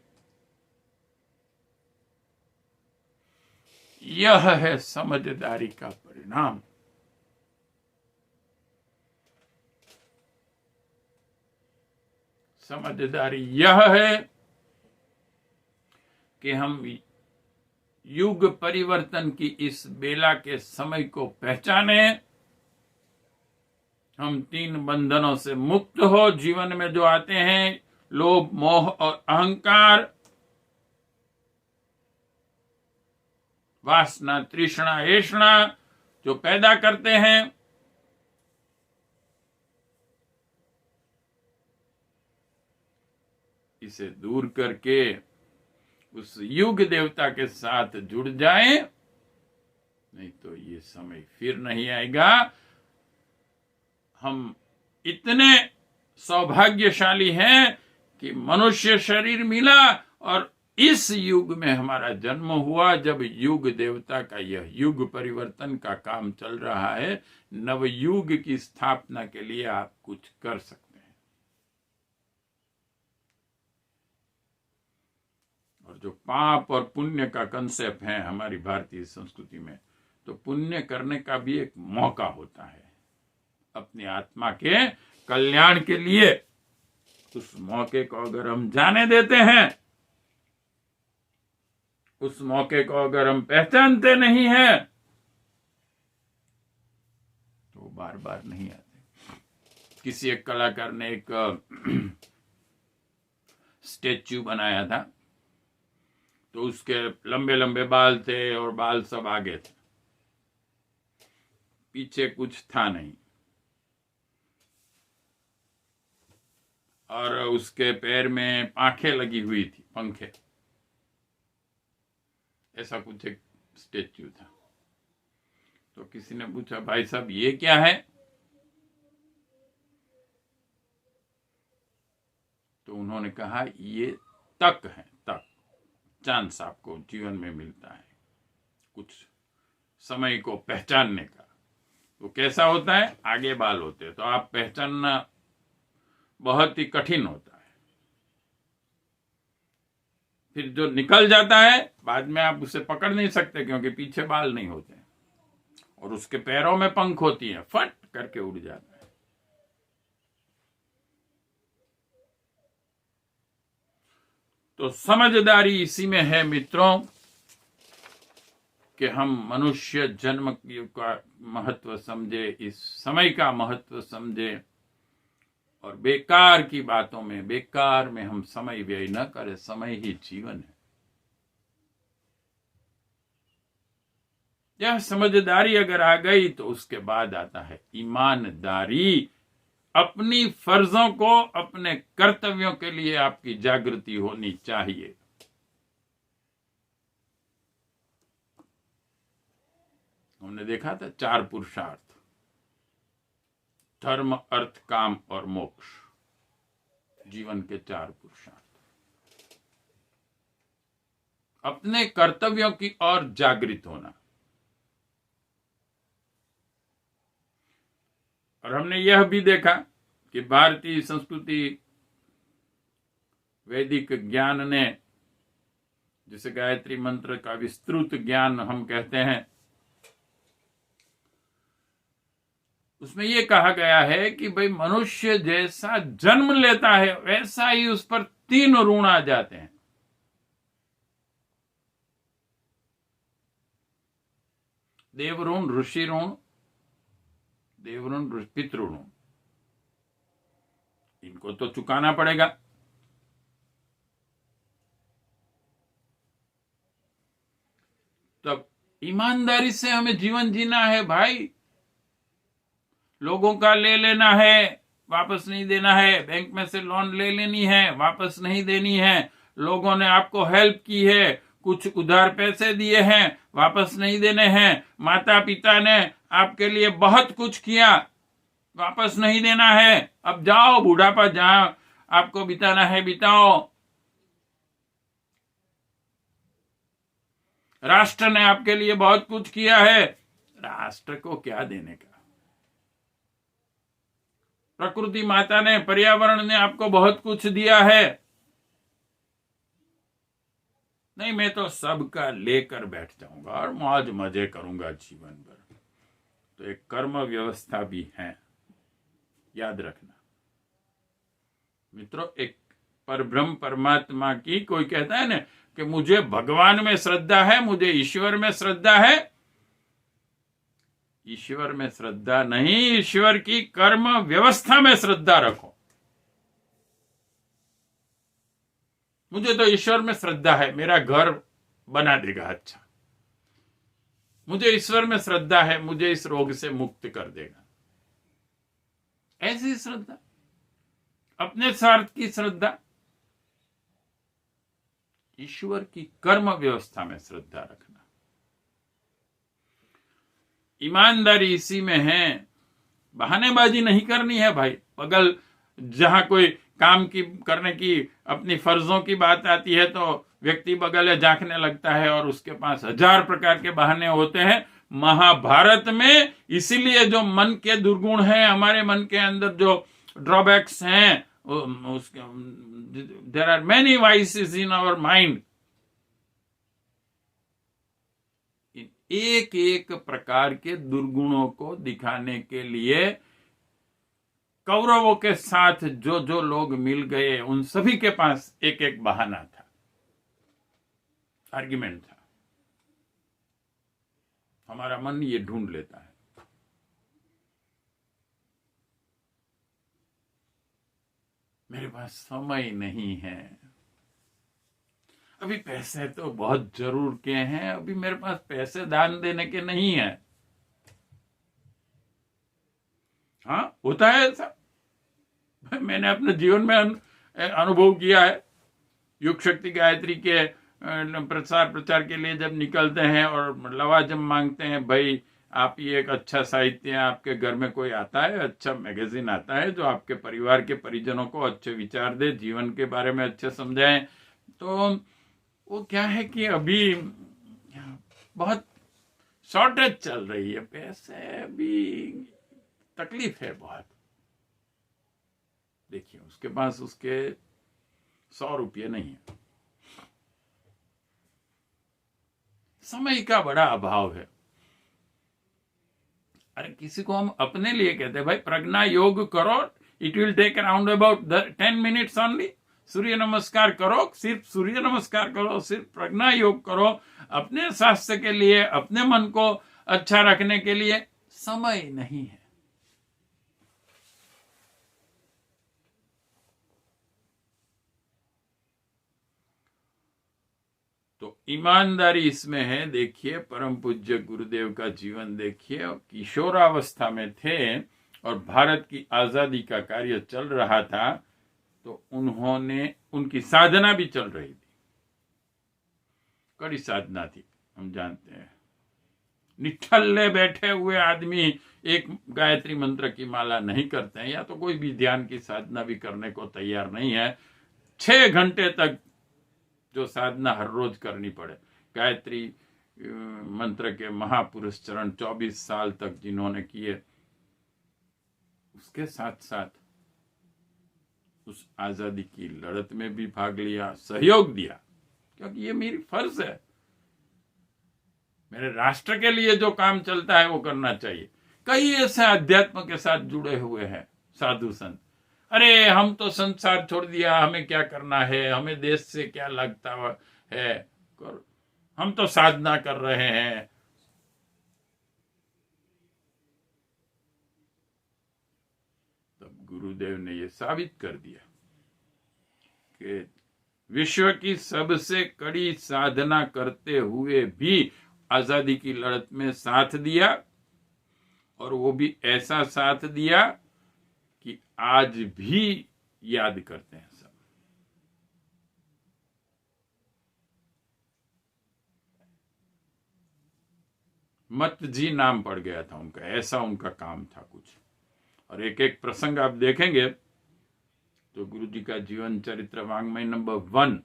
Speaker 1: लिए। यह है समझदारी का परिणाम। समझदारी यह है कि हम युग परिवर्तन की इस बेला के समय को पहचाने, हम 3 बंधनों से मुक्त हो जीवन में जो आते हैं, लोभ, मोह और अहंकार, वासना, तृष्णा, ऐषणा जो पैदा करते हैं, इसे दूर करके उस युग देवता के साथ जुड़ जाएं, नहीं तो ये समय फिर नहीं आएगा। हम इतने सौभाग्यशाली हैं कि मनुष्य शरीर मिला और इस युग में हमारा जन्म हुआ, जब युग देवता का यह युग परिवर्तन का काम चल रहा है। नवयुग की स्थापना के लिए आप कुछ कर सकते हैं। और जो पाप और पुण्य का कंसेप्ट है हमारी भारतीय संस्कृति में, तो पुण्य करने का भी एक मौका होता है अपनी आत्मा के कल्याण के लिए। उस मौके को अगर हम जाने देते हैं, उस मौके को अगर हम पहचानते नहीं हैं, तो बार बार नहीं आते। किसी एक कलाकार ने एक स्टेच्यू बनाया था, तो उसके लंबे लंबे बाल थे और बाल सब आगे थे, पीछे कुछ था नहीं, और उसके पैर में पांखें लगी हुई थी, पंखे, ऐसा कुछ एक स्टेच्यू था। तो किसी ने पूछा, भाई साहब ये क्या है? तो उन्होंने कहा, ये तक है, तक, चांस आपको जीवन में मिलता है कुछ समय को पहचानने का। तो कैसा होता है? आगे बाल होते हैं, तो आप पहचानना बहुत ही कठिन होता है। फिर जो निकल जाता है बाद में आप उसे पकड़ नहीं सकते, क्योंकि पीछे बाल नहीं होते, और उसके पैरों में पंख होती हैं, फट करके उड़ जाता है। तो समझदारी इसी में है मित्रों, कि हम मनुष्य जन्म का महत्व समझे, इस समय का महत्व समझे, और बेकार की बातों में, बेकार में हम समय व्यय न करें। समय ही जीवन है। यह समझदारी अगर आ गई तो उसके बाद आता है ईमानदारी। अपनी फर्जों को, अपने कर्तव्यों के लिए आपकी जागृति होनी चाहिए। हमने देखा था 4 पुरुषार्थ, धर्म, अर्थ, काम और मोक्ष, जीवन के 4 पुरुषार्थ। अपने कर्तव्यों की ओर जागृत होना। और हमने यह भी देखा कि भारतीय संस्कृति, वैदिक ज्ञान ने, जिसे गायत्री मंत्र का विस्तृत ज्ञान हम कहते हैं, उसमें यह कहा गया है कि भाई मनुष्य जैसा जन्म लेता है वैसा ही उस पर 3 ऋण आ जाते हैं। देव ऋण, ऋषि ऋण, देव ऋण, पितृ ऋण। इनको तो चुकाना पड़ेगा। तब ईमानदारी से हमें जीवन जीना है भाई। लोगों का ले लेना है, वापस नहीं देना है। बैंक में से लोन ले लेनी है, वापस नहीं देनी है। लोगों ने आपको हेल्प की है, कुछ उधार पैसे दिए हैं, वापस नहीं देने हैं। माता पिता ने आपके लिए बहुत कुछ किया, वापस नहीं देना है। अब जाओ, बुढ़ापा जहां आपको बिताना है बिताओ। राष्ट्र ने आपके लिए बहुत कुछ किया है, राष्ट्र को क्या देने का? प्रकृति माता ने, पर्यावरण ने आपको बहुत कुछ दिया है। नहीं, मैं तो सबका लेकर बैठ जाऊंगा और मौज मजे करूंगा जीवन भर। तो एक कर्म व्यवस्था भी है, याद रखना। मित्रों, एक परब्रह्म परमात्मा की, कोई कहता है ना कि मुझे भगवान में श्रद्धा है, मुझे ईश्वर में श्रद्धा है। ईश्वर में श्रद्धा नहीं, ईश्वर की कर्म व्यवस्था में श्रद्धा रखो। मुझे तो ईश्वर में श्रद्धा है, मेरा घर बना देगा अच्छा। मुझे ईश्वर में श्रद्धा है, मुझे इस रोग से मुक्त कर देगा। ऐसी श्रद्धा, अपने स्वार्थ की श्रद्धा। ईश्वर की कर्म व्यवस्था में श्रद्धा रखना। ईमानदारी इसी में है, बहानेबाजी नहीं करनी है भाई। बगल जहां कोई काम की करने की, अपनी फर्जों की बात आती है तो व्यक्ति बगल झांकने लगता है और उसके पास 1000 प्रकार के बहाने होते हैं। महाभारत में इसीलिए जो मन के दुर्गुण हैं, हमारे मन के अंदर जो ड्रॉबैक्स हैं, उसके there are many vices in our mind. एक एक प्रकार के दुर्गुणों को दिखाने के लिए कौरवों के साथ जो जो लोग मिल गए, उन सभी के पास एक एक बहाना था, आर्ग्यूमेंट था। हमारा मन ये ढूंढ लेता है। मेरे पास समय नहीं है, अभी पैसे तो बहुत जरूर के हैं, अभी मेरे पास पैसे दान देने के नहीं है। हाँ, होता है ऐसा। मैंने अपने जीवन में अनुभव किया है। युग शक्ति गायत्री के प्रसार प्रचार के लिए जब निकलते हैं और लवाजम मांगते हैं, भाई आप ये एक अच्छा साहित्य, आपके घर में कोई आता है, अच्छा मैगजीन आता है जो आपके परिवार के परिजनों को अच्छे विचार दे, जीवन के बारे में अच्छे समझाएं, तो वो क्या है कि अभी बहुत शॉर्टेज चल रही है, पैसे अभी तकलीफ है बहुत। देखिए, उसके पास उसके 100 रुपये नहीं है, समय का बड़ा अभाव है। अरे किसी को हम अपने लिए कहते हैं, भाई प्रज्ञा योग करो, it will take around about 10 minutes only. Surya Namaskar करो, सिर्फ सूर्य नमस्कार करो, सिर्फ प्रज्ञा योग करो, अपने स्वास्थ्य के लिए, अपने मन को अच्छा रखने के लिए समय नहीं है। तो ईमानदारी इसमें है। देखिए, परम पूज्य गुरुदेव का जीवन देखिए, किशोरावस्था में थे और भारत की आजादी का कार्य चल रहा था, तो उन्होंने, उनकी साधना भी चल रही थी, कड़ी साधना थी, हम जानते हैं। निठल्ले बैठे हुए आदमी एक गायत्री मंत्र की माला नहीं करते हैं, या तो कोई भी ध्यान की साधना भी करने को तैयार नहीं है। 6 घंटे तक जो साधना हर रोज करनी पड़े, गायत्री मंत्र के महापुरुष चरण 24 साल तक जिन्होंने किए, उसके साथ साथ उस आजादी की लड़त में भी भाग लिया, सहयोग दिया, क्योंकि ये मेरी फर्ज है। मेरे राष्ट्र के लिए जो काम चलता है वो करना चाहिए। कई ऐसे अध्यात्म के साथ जुड़े हुए हैं साधु संत, अरे हम तो संसार छोड़ दिया, हमें क्या करना है, हमें देश से क्या लगता है, हम तो साधना कर रहे हैं। तब गुरुदेव ने ये साबित कर दिया कि विश्व की सबसे कड़ी साधना करते हुए भी आजादी की लड़त में साथ दिया, और वो भी ऐसा साथ दिया कि आज भी याद करते हैं सब। मत जी नाम पड़ गया था उनका, ऐसा उनका काम था कुछ। और एक एक प्रसंग आप देखेंगे तो गुरु जी का जीवन चरित्र वांग्मय नंबर 1,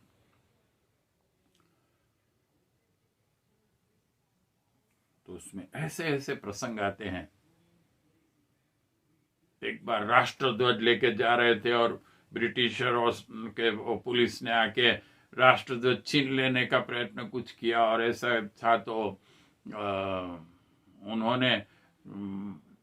Speaker 1: तो उसमें ऐसे ऐसे प्रसंग आते हैं। एक बार राष्ट्रध्वज लेके जा रहे थे और ब्रिटिशर और के पुलिस ने आके राष्ट्रध्वज छीन लेने का प्रयत्न कुछ किया, और ऐसा था तो उन्होंने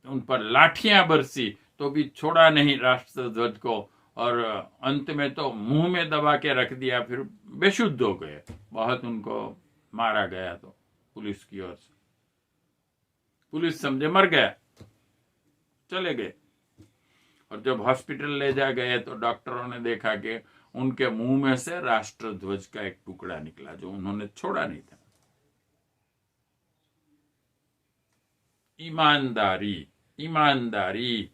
Speaker 1: उन पर लाठियां बरसी, तो भी छोड़ा नहीं राष्ट्रध्वज को, और अंत में तो मुंह में दबा के रख दिया, फिर बेशुद्ध हो गए। बहुत उनको मारा गया तो पुलिस की ओर से, पुलिस समझे मर गया, चले गए। और जब हॉस्पिटल ले जा गए तो डॉक्टरों ने देखा कि उनके मुंह में से राष्ट्रध्वज का एक टुकड़ा निकला जो उन्होंने छोड़ा नहीं था। ईमानदारी, ईमानदारी।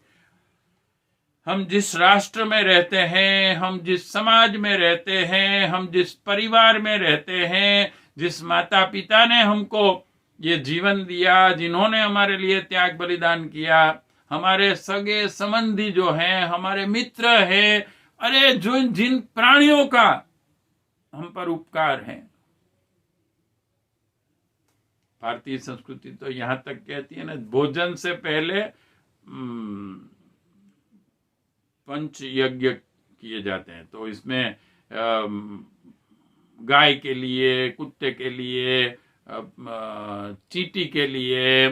Speaker 1: हम जिस राष्ट्र में रहते हैं, हम जिस समाज में रहते हैं, हम जिस परिवार में रहते हैं, जिस माता पिता ने हमको ये जीवन दिया, जिन्होंने हमारे लिए त्याग बलिदान किया, हमारे सगे संबंधी जो हैं, हमारे मित्र हैं, अरे जो जिन प्राणियों का हम पर उपकार है। भारतीय संस्कृति तो यहां तक कहती है ना, भोजन से पहले पंच यज्ञ किए जाते हैं। तो इसमें गाय के लिए, कुत्ते के लिए, चींटी के लिए,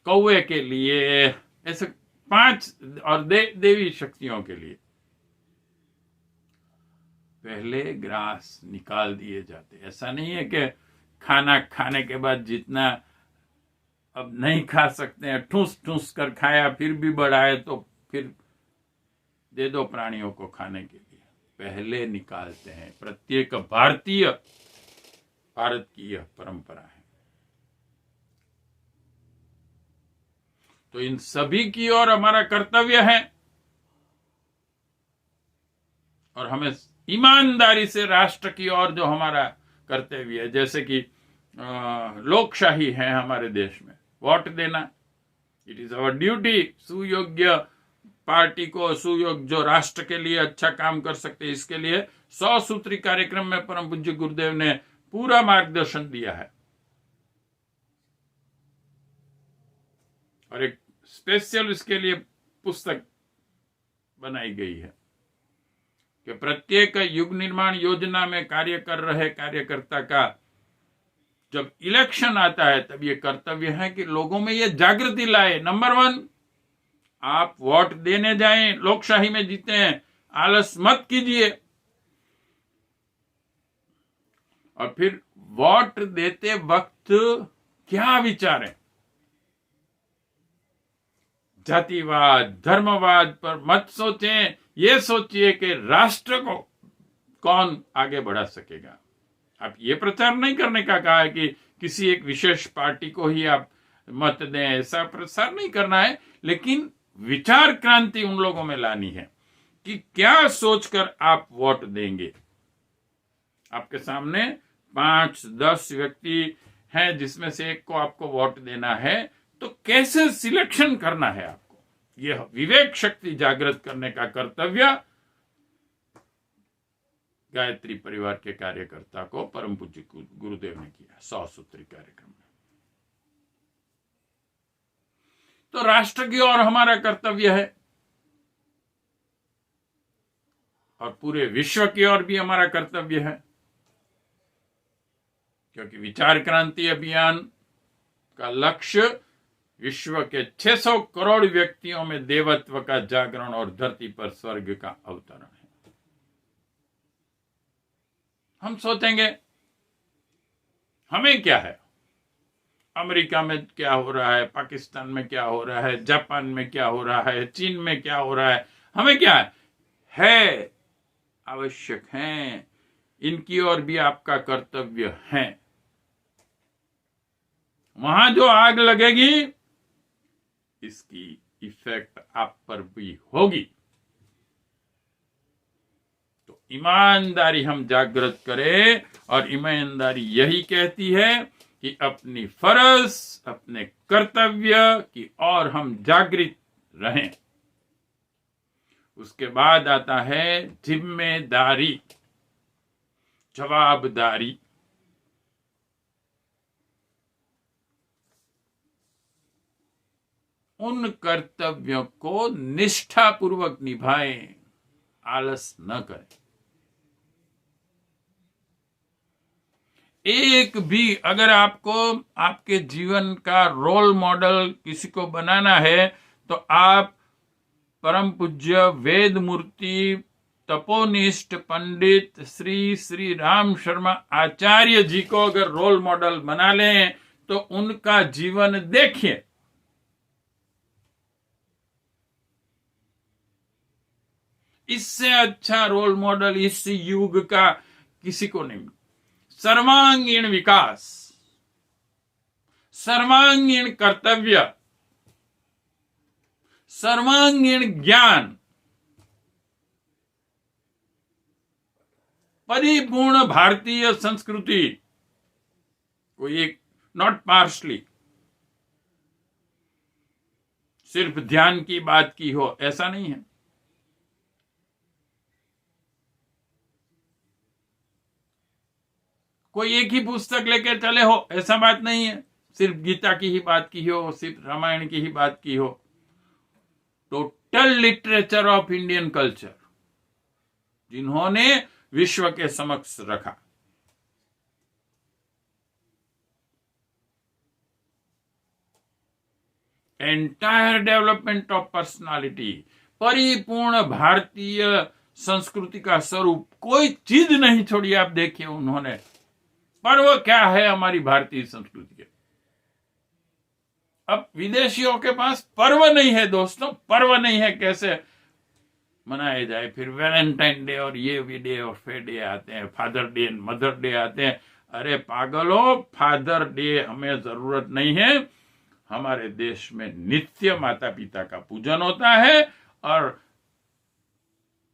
Speaker 1: कौवे के लिए, ऐसे 5 और देवी शक्तियों के लिए पहले ग्रास निकाल दिए जाते। ऐसा नहीं है कि खाना खाने के बाद जितना अब नहीं खा सकते हैं, ठूस ठूस कर खाया फिर भी बढ़ाए तो फिर दे दो प्राणियों को खाने के लिए। पहले निकालते हैं। प्रत्येक भारतीय, भारत की यह परंपरा है। तो इन सभी की ओर हमारा कर्तव्य है और हमें ईमानदारी से राष्ट्र की ओर जो हमारा कर्तव्य है, जैसे कि लोकशाही है हमारे देश में, वोट देना, इट इज अवर ड्यूटी। सुयोग्य पार्टी को, सुयोग्य जो राष्ट्र के लिए अच्छा काम कर सकते, इसके लिए 100 सूत्री कार्यक्रम में परम पूज्य गुरुदेव ने पूरा मार्गदर्शन दिया है। और एक स्पेशल इसके लिए पुस्तक बनाई गई है कि प्रत्येक युग निर्माण योजना में कार्य कर रहे कार्यकर्ता का जब इलेक्शन आता है तब ये कर्तव्य है कि लोगों में ये जागृति लाए। नंबर 1, आप वोट देने जाएं, लोकशाही में जीते हैं, आलस मत कीजिए। और फिर वोट देते वक्त क्या विचारें, जातिवाद, धर्मवाद पर मत सोचें। ये सोचिए कि राष्ट्र को कौन आगे बढ़ा सकेगा। आप ये प्रचार नहीं करने का कहा है कि किसी एक विशेष पार्टी को ही आप मत दें, ऐसा प्रचार नहीं करना है, लेकिन विचार क्रांति उन लोगों में लानी है कि क्या सोचकर आप वोट देंगे। आपके सामने 5-10 व्यक्ति हैं जिसमें से एक को आपको वोट देना है, तो कैसे सिलेक्शन करना है आपको, यह विवेक शक्ति जागृत करने का कर्तव्य गायत्री परिवार के कार्यकर्ता को परम पूज्य गुरुदेव ने किया 100 सूत्री कार्यक्रम में। तो राष्ट्र की ओर हमारा कर्तव्य है और पूरे विश्व की ओर भी हमारा कर्तव्य है, क्योंकि विचार क्रांति अभियान का लक्ष्य विश्व के 600 करोड़ व्यक्तियों में देवत्व का जागरण और धरती पर स्वर्ग का अवतरण है। हम सोचेंगे हमें क्या है, अमेरिका में क्या हो रहा है, पाकिस्तान में क्या हो रहा है, जापान में क्या हो रहा है, चीन में क्या हो रहा है, हमें क्या है आवश्यक है, इनकी ओर भी आपका कर्तव्य है। वहां जो आग लगेगी इसकी इफेक्ट आप पर भी होगी। तो ईमानदारी हम जागृत करें, और ईमानदारी यही कहती है कि अपनी फर्ज, अपने कर्तव्य की ओर हम जागृत रहें। उसके बाद आता है जिम्मेदारी, जवाबदारी। उन कर्तव्यों को निष्ठापूर्वक निभाएं, आलस न करें। एक भी अगर आपको आपके जीवन का रोल मॉडल किसी को बनाना है तो आप परम पूज्य वेद मूर्ति तपोनिष्ठ पंडित श्री श्री राम शर्मा आचार्य जी को अगर रोल मॉडल बना लें तो उनका जीवन देखिए। इससे अच्छा रोल मॉडल इस युग का किसी को नहीं। सर्वांगीण विकास, सर्वांगीण कर्तव्य, सर्वांगीण ज्ञान, परिपूर्ण भारतीय संस्कृति, कोई एक नॉट पार्शली सिर्फ ध्यान की बात की हो, ऐसा नहीं है। कोई एक ही पुस्तक लेकर चले हो, ऐसा बात नहीं है। सिर्फ गीता की ही बात की हो, सिर्फ रामायण की ही बात की हो। Total literature of Indian culture जिन्होंने विश्व के समक्ष रखा। एंटायर डेवलपमेंट ऑफ पर्सनालिटी, परिपूर्ण भारतीय संस्कृति का स्वरूप, कोई चीज नहीं छोड़ी। आप देखिए उन्होंने पर्व क्या है हमारी भारतीय संस्कृति के। अब विदेशियों के पास पर्व नहीं है दोस्तों, पर्व नहीं है, कैसे मनाए जाए। फिर वैलेंटाइन डे और ये भी डे और फे डे आते हैं, फादर डे मदर डे आते हैं। अरे पागलों, फादर डे हमें जरूरत नहीं है। हमारे देश में नित्य माता पिता का पूजन होता है और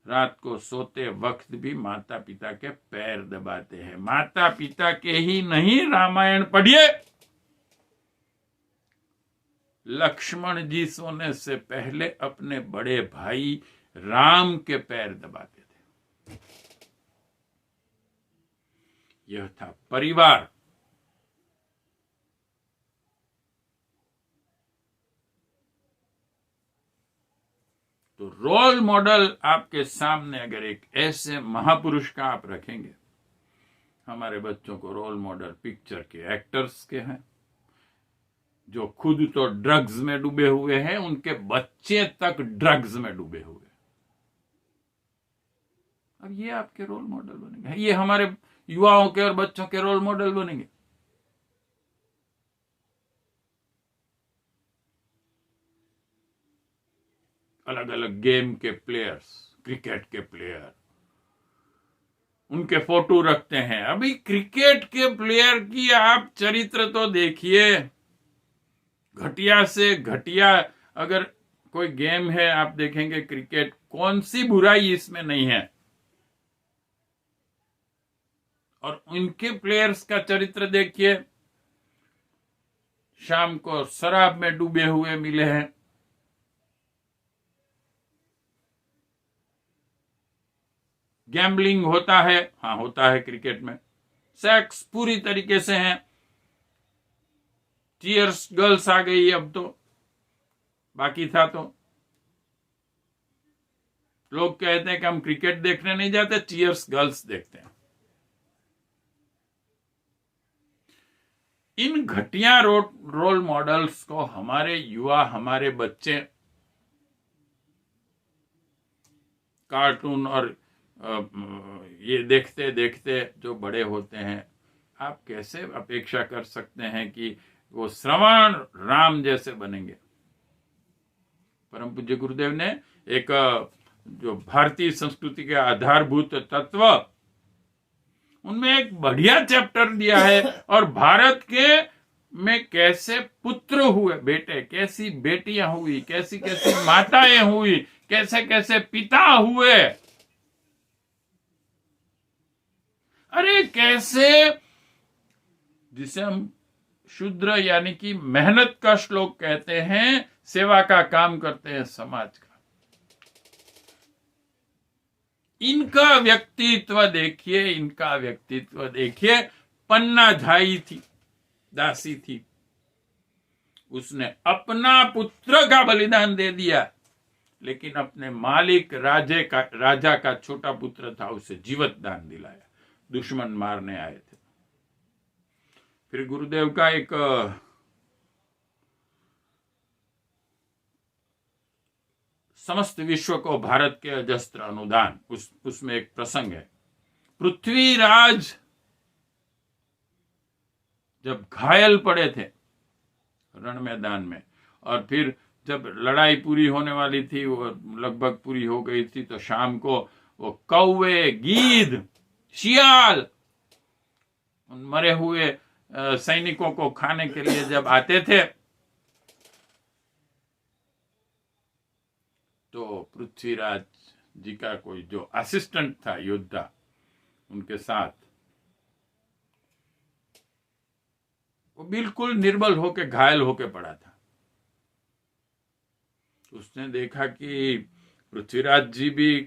Speaker 1: रात को सोते वक्त भी माता पिता के पैर दबाते हैं। माता पिता के ही नहीं, रामायण पढ़िए, लक्ष्मण जी सोने से पहले अपने बड़े भाई राम के पैर दबाते थे। यह था परिवार। तो रोल मॉडल आपके सामने अगर एक ऐसे महापुरुष का आप रखेंगे, हमारे बच्चों को रोल मॉडल पिक्चर के एक्टर्स के हैं जो खुद तो ड्रग्स में डूबे हुए हैं, उनके बच्चे तक ड्रग्स में डूबे हुए। अब ये आपके रोल मॉडल बनेंगे, ये हमारे युवाओं के और बच्चों के रोल मॉडल बनेंगे। अलग अलग गेम के प्लेयर्स, क्रिकेट के प्लेयर, उनके फोटो रखते हैं। अभी क्रिकेट के प्लेयर की आप चरित्र तो देखिए, घटिया से घटिया। अगर कोई गेम है आप देखेंगे क्रिकेट, कौन सी बुराई इसमें नहीं है। और उनके प्लेयर्स का चरित्र देखिए, शाम को शराब में डूबे हुए मिले हैं, गैम्बलिंग होता है, हाँ होता है क्रिकेट में, सेक्स पूरी तरीके से है, चीयर्स गर्ल्स आ गई अब तो, बाकी था तो लोग कहते हैं कि हम क्रिकेट देखने नहीं जाते, चीयर्स गर्ल्स देखते हैं। इन घटिया रोल मॉडल्स को हमारे युवा, हमारे बच्चे कार्टून और ये देखते देखते जो बड़े होते हैं, आप कैसे अपेक्षा कर सकते हैं कि वो श्रवण राम जैसे बनेंगे। परम पूज्य गुरुदेव ने एक जो भारतीय संस्कृति के आधारभूत तत्व, उनमें एक बढ़िया चैप्टर दिया है। और भारत के में कैसे पुत्र हुए बेटे, कैसी बेटियां हुई, कैसी कैसी माताएं हुई, कैसे कैसे पिता हुए, अरे कैसे, जिसे हम शूद्र यानी कि मेहनत का श्लोक कहते हैं, सेवा का काम करते हैं समाज का। इनका व्यक्तित्व देखिए, इनका व्यक्तित्व देखिए। पन्ना झाई थी, दासी थी, उसने अपना पुत्र का बलिदान दे दिया, लेकिन अपने मालिक राजा का छोटा पुत्र था, उसे जीवत दान दिलाया। दुश्मन मारने आए थे। फिर गुरुदेव का एक समस्त विश्व को भारत के अजस्त्र अनुदान। उसमें एक प्रसंग है, पृथ्वीराज जब घायल पड़े थे रण मैदान में, और फिर जब लड़ाई पूरी होने वाली थी, वो लगभग पूरी हो गई थी, तो शाम को वो कौवे, गीध, शियाल उन मरे हुए सैनिकों को खाने के लिए जब आते थे, तो पृथ्वीराज जी का कोई जो असिस्टेंट था योद्धा, उनके साथ वो बिल्कुल निर्बल होके घायल होके पड़ा था। उसने देखा कि पृथ्वीराज जी भी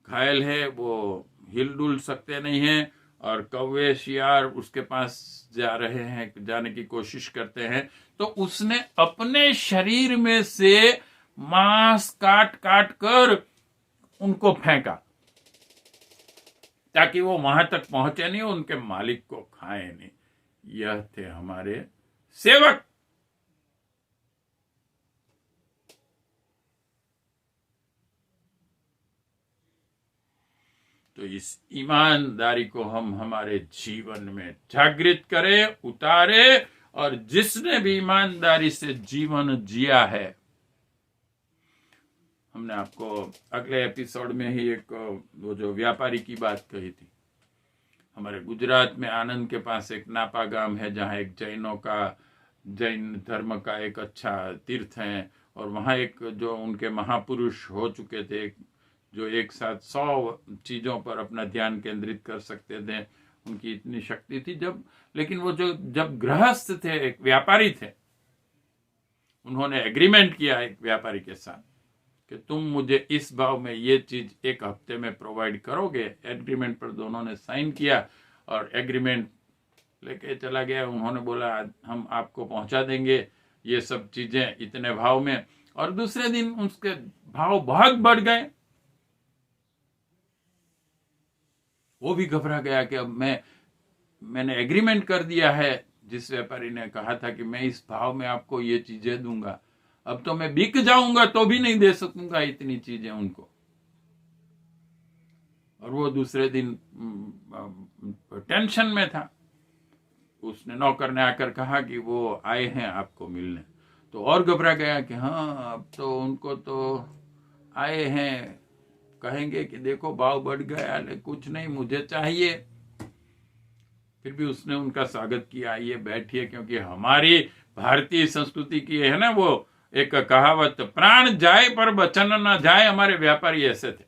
Speaker 1: घायल है, वो हिलडुल सकते नहीं हैं, और कौवे शियार उसके पास जा रहे हैं, जाने की कोशिश करते हैं, तो उसने अपने शरीर में से मांस काट काट कर उनको फेंका, ताकि वो वहां तक पहुंचे नहीं, उनके मालिक को खाए नहीं। यह थे हमारे सेवक। तो इस ईमानदारी को हम हमारे जीवन में जागृत करें, उतारे, और जिसने भी ईमानदारी से जीवन जिया है, हमने आपको अगले एपिसोड में ही एक वो जो व्यापारी की बात कही थी, हमारे गुजरात में आनंद के पास एक नापा गांव है, जहाँ एक जैन धर्म का एक अच्छा तीर्थ है, और वहाँ एक जो उनके महापुरुष हो चुके थे, जो एक साथ 100 चीजों पर अपना ध्यान केंद्रित कर सकते थे, उनकी इतनी शक्ति थी। लेकिन वो जब गृहस्थ थे, एक व्यापारी थे, उन्होंने एग्रीमेंट किया एक व्यापारी के साथ कि तुम मुझे इस भाव में ये चीज 1 हफ्ते में प्रोवाइड करोगे। एग्रीमेंट पर दोनों ने साइन किया और एग्रीमेंट लेके चला गया। उन्होंने बोला हम आपको पहुंचा देंगे ये सब चीजें इतने भाव में, और दूसरे दिन उसके भाव बहुत बढ़ गए। वो भी घबरा गया कि अब मैंने एग्रीमेंट कर दिया है, जिस व्यापारी ने कहा था कि मैं इस भाव में आपको ये चीजें दूंगा, अब तो मैं बिक जाऊंगा तो भी नहीं दे सकूंगा इतनी चीजें उनको। और वो दूसरे दिन टेंशन में था। उसने नौकर ने आकर कहा कि वो आए हैं आपको मिलने, तो और घबरा गया कि हाँ अब तो उनको तो आए हैं, कहेंगे कि देखो भाव बढ़ गया, लेकिन कुछ नहीं मुझे चाहिए। फिर भी उसने उनका स्वागत किया, आइए बैठिए, क्योंकि हमारी भारतीय संस्कृति की है ना वो एक कहावत, प्राण जाए पर वचन न जाए। हमारे व्यापारी ऐसे थे।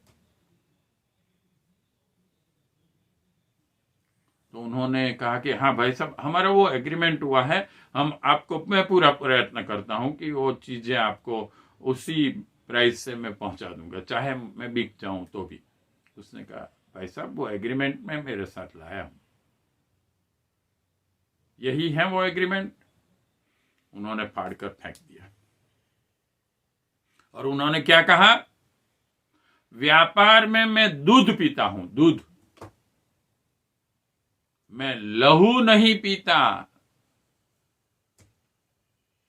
Speaker 1: तो उन्होंने कहा कि हाँ भाई साहब, हमारा वो एग्रीमेंट हुआ है, हम आपको, मैं पूरा प्रयत्न करता हूं कि वो चीजें आपको उसी प्राइस से मैं पहुंचा दूंगा, चाहे मैं बिक जाऊं तो भी। उसने कहा भाई साहब वो एग्रीमेंट मैं मेरे साथ लाया हूं, यही है वो एग्रीमेंट। उन्होंने फाड़ कर फेंक दिया और उन्होंने क्या कहा, व्यापार में मैं दूध पीता हूं, दूध, मैं लहू नहीं पीता।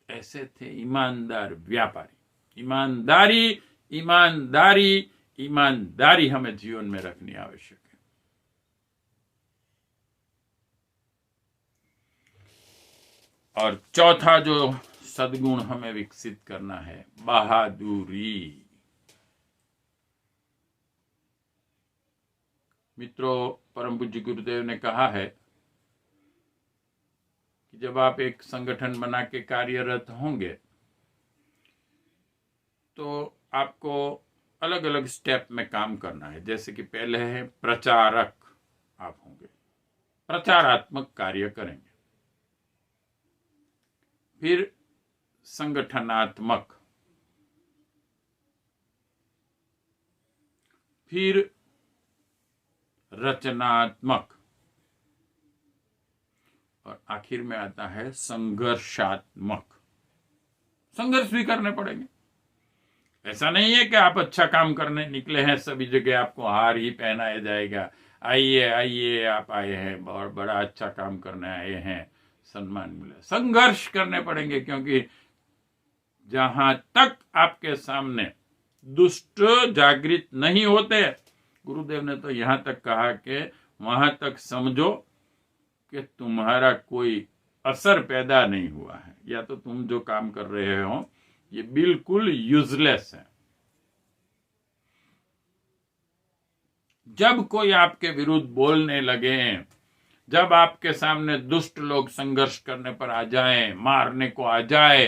Speaker 1: ऐसे थे ईमानदार व्यापारी। ईमानदारी, ईमानदारी, ईमानदारी हमें जीवन में रखनी आवश्यक है। और चौथा जो सद्गुण हमें विकसित करना है, बहादुरी। मित्रों, परम पूज्य गुरुदेव ने कहा है कि जब आप एक संगठन बना के कार्यरत होंगे तो आपको अलग अलग स्टेप में काम करना है। जैसे कि पहले है प्रचारक, आप होंगे, प्रचारात्मक कार्य करेंगे। फिर संगठनात्मक, फिर रचनात्मक, और आखिर में आता है संघर्षात्मक। संघर्ष भी करने पड़ेंगे। ऐसा नहीं है कि आप अच्छा काम करने निकले हैं, सभी जगह आपको हार ही पहनाया जाएगा, आइए आइए आप आए हैं और बड़ा अच्छा काम करने आए हैं, सम्मान मिले। संघर्ष करने पड़ेंगे, क्योंकि जहां तक आपके सामने दुष्ट जागृत नहीं होते, गुरुदेव ने तो यहां तक कहा कि वहां तक समझो कि तुम्हारा कोई असर पैदा नहीं हुआ है, या तो तुम जो काम कर रहे हो ये बिल्कुल यूजलेस है। जब कोई आपके विरुद्ध बोलने लगे, जब आपके सामने दुष्ट लोग संघर्ष करने पर आ जाएं, मारने को आ जाए,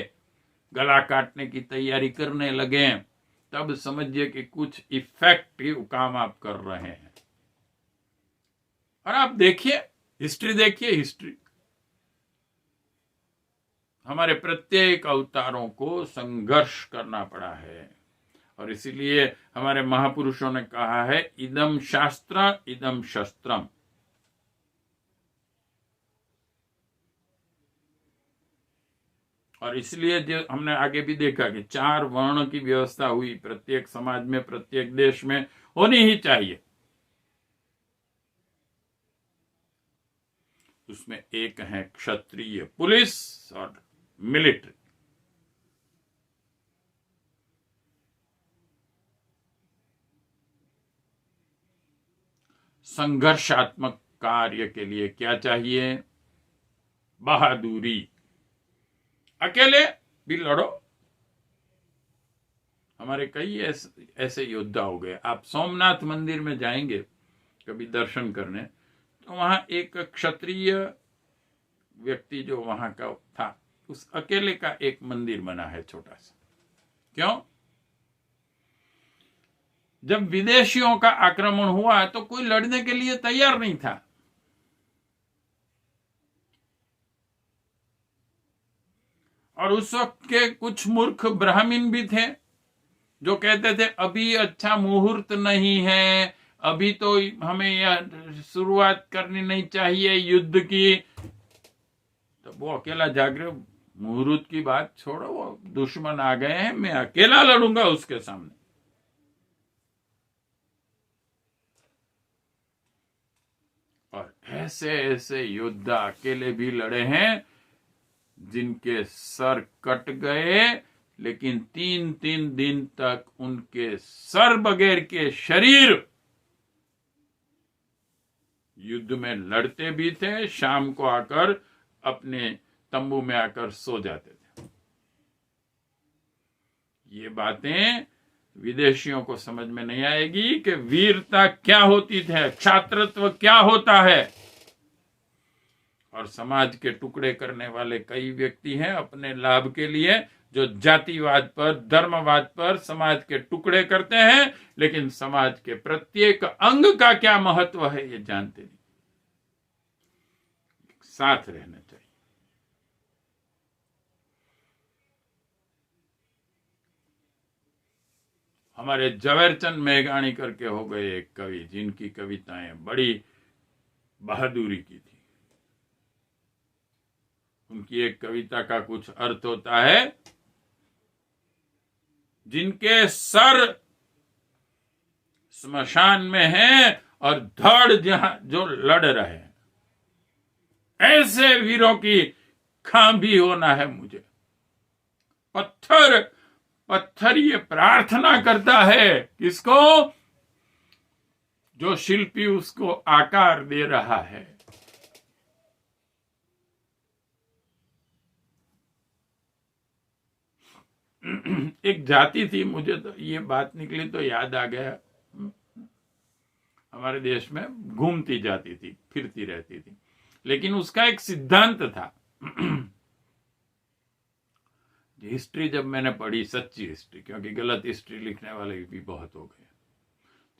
Speaker 1: गला काटने की तैयारी करने लगे, तब समझिए कि कुछ इफेक्टिव काम आप कर रहे हैं। और आप देखिए, हिस्ट्री देखिए, हिस्ट्री हमारे प्रत्येक अवतारों को संघर्ष करना पड़ा है। और इसीलिए हमारे महापुरुषों ने कहा है, इदम शास्त्र इदम शस्त्रम। और इसलिए जो हमने आगे भी देखा कि 4 वर्ण की व्यवस्था हुई प्रत्येक समाज में, प्रत्येक देश में होनी ही चाहिए। उसमें एक है क्षत्रिय पुलिस और मिलिट्री। संघर्षात्मक कार्य के लिए क्या चाहिए? बहादुरी। अकेले भी लड़ो। हमारे कई ऐसे योद्धा हो गए। आप सोमनाथ मंदिर में जाएंगे कभी दर्शन करने, तो वहां एक क्षत्रिय व्यक्ति जो वहां का था, उस अकेले का एक मंदिर बना है छोटा सा। क्यों? जब विदेशियों का आक्रमण हुआ तो कोई लड़ने के लिए तैयार नहीं था। और उस वक्त के कुछ मूर्ख ब्राह्मण भी थे जो कहते थे अभी अच्छा मुहूर्त नहीं है, अभी तो हमें यह शुरुआत करनी नहीं चाहिए युद्ध की। तो वो अकेला जागरे, मुहूर्त की बात छोड़ो, वो दुश्मन आ गए हैं, मैं अकेला लड़ूंगा उसके सामने। और ऐसे ऐसे योद्धा अकेले भी लड़े हैं जिनके सर कट गए, लेकिन 3-3 दिन तक उनके सर बगैर के शरीर युद्ध में लड़ते भी थे, शाम को आकर अपने तंबू में आकर सो जाते थे। ये बातें विदेशियों को समझ में नहीं आएगी कि वीरता क्या होती है, क्षात्रत्व क्या होता है। और समाज के टुकड़े करने वाले कई व्यक्ति हैं अपने लाभ के लिए, जो जातिवाद पर, धर्मवाद पर समाज के टुकड़े करते हैं, लेकिन समाज के प्रत्येक अंग का क्या महत्व है ये जानते नहीं। साथ रहना चाहिए। हमारे झवेरचंद मेघानी करके हो गए एक कवि, जिनकी कविताएं बड़ी बहादुरी की थी। उनकी एक कविता का कुछ अर्थ होता है, जिनके सर स्मशान में हैं और धड़ जहां जो लड़ रहे हैं, ऐसे वीरों की खांभी होना है मुझे। पत्थर ये प्रार्थना करता है किसको? जो शिल्पी उसको आकार दे रहा है। एक जाति थी, मुझे तो ये बात निकली तो याद आ गया, हमारे देश में घूमती जाती थी, फिरती रहती थी, लेकिन उसका एक सिद्धांत था। हिस्ट्री जब मैंने पढ़ी, सच्ची हिस्ट्री, क्योंकि गलत हिस्ट्री लिखने वाले भी बहुत हो गए,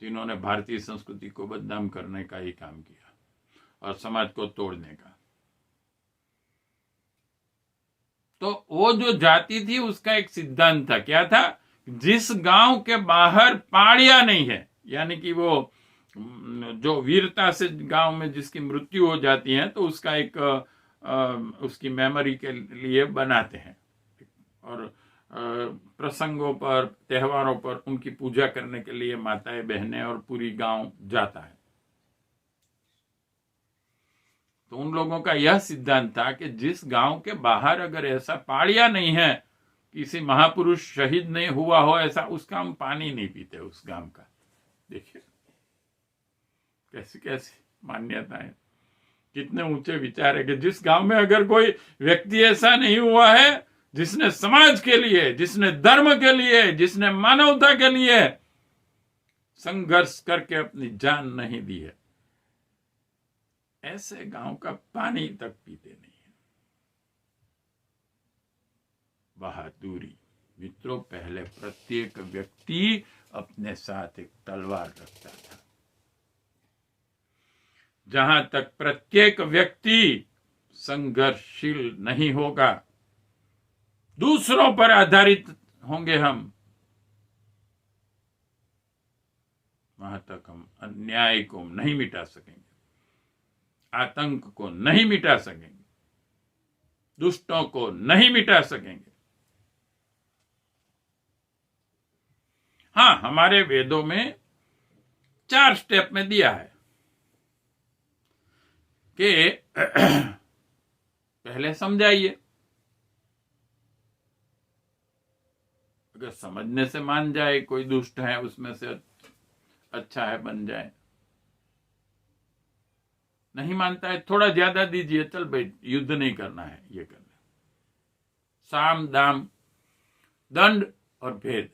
Speaker 1: जिन्होंने भारतीय संस्कृति को बदनाम करने का ही काम किया और समाज को तोड़ने का। तो वो जो जाति थी उसका एक सिद्धांत था। क्या था? जिस गांव के बाहर पहाड़ियां नहीं है, यानी कि वो जो वीरता से गांव में जिसकी मृत्यु हो जाती है, तो उसका एक उसकी मेमोरी के लिए बनाते हैं, और प्रसंगों पर, त्योहारों पर उनकी पूजा करने के लिए माताएं, बहनें और पूरी गांव जाता है। तो उन लोगों का यह सिद्धांत था कि जिस गांव के बाहर अगर ऐसा पहाड़ियां नहीं है, किसी महापुरुष शहीद नहीं हुआ हो ऐसा, उसका हम पानी नहीं पीते उस गांव का। देखिए कैसी कैसी मान्यताएं, कितने ऊंचे विचार है कि जिस गांव में अगर कोई व्यक्ति ऐसा नहीं हुआ है जिसने समाज के लिए, जिसने धर्म के लिए, जिसने मानवता के लिए संघर्ष करके अपनी जान नहीं दी है, ऐसे गांव का पानी तक पीते नहीं है। बहादुरी मित्रों, पहले प्रत्येक व्यक्ति अपने साथ एक तलवार रखता था। जहां तक प्रत्येक व्यक्ति संघर्षशील नहीं होगा, दूसरों पर आधारित होंगे हम, वहां तक हम अन्याय को नहीं मिटा सकेंगे, आतंक को नहीं मिटा सकेंगे, दुष्टों को नहीं मिटा सकेंगे। हाँ, हमारे वेदों में 4 स्टेप में दिया है कि पहले समझाइए, अगर समझने से मान जाए, कोई दुष्ट है उसमें से अच्छा है बन जाए, नहीं मानता है थोड़ा ज्यादा दीजिए, चल भाई युद्ध नहीं करना है, ये करना है। साम दाम दंड और भेद,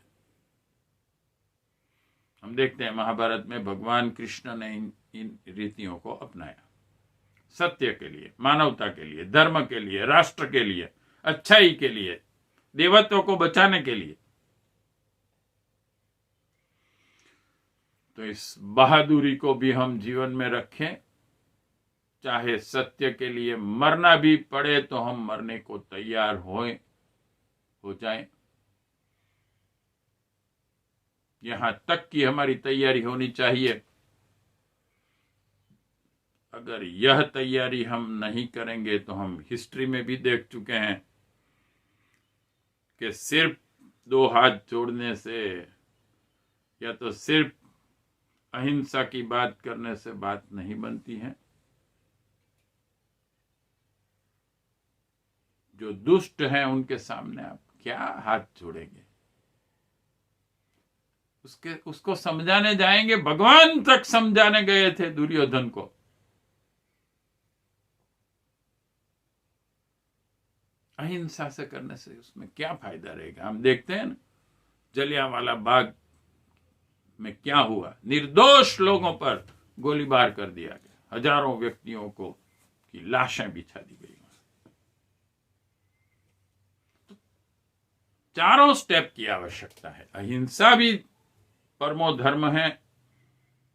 Speaker 1: हम देखते हैं महाभारत में भगवान कृष्ण ने इन रीतियों को अपनाया, सत्य के लिए, मानवता के लिए, धर्म के लिए, राष्ट्र के लिए, अच्छाई के लिए, देवत्व को बचाने के लिए। तो इस बहादुरी को भी हम जीवन में रखें, चाहे सत्य के लिए मरना भी पड़े तो हम मरने को तैयार हो जाएं। यहां तक कि हमारी तैयारी होनी चाहिए, अगर यह तैयारी हम नहीं करेंगे तो हम हिस्ट्री में भी देख चुके हैं कि सिर्फ 2 हाथ जोड़ने से या तो सिर्फ अहिंसा की बात करने से बात नहीं बनती है। जो दुष्ट हैं उनके सामने आप क्या हाथ जोड़ेंगे, उसको समझाने जाएंगे, भगवान तक समझाने गए थे दुर्योधन को। अहिंसा से करने से उसमें क्या फायदा रहेगा। हम देखते हैं ना, जलियांवाला बाग में क्या हुआ, निर्दोष लोगों पर गोलीबार कर दिया गया, हजारों व्यक्तियों को की लाशें बिछा दी गई। तो 4 स्टेप की आवश्यकता है। अहिंसा भी परमो धर्म है,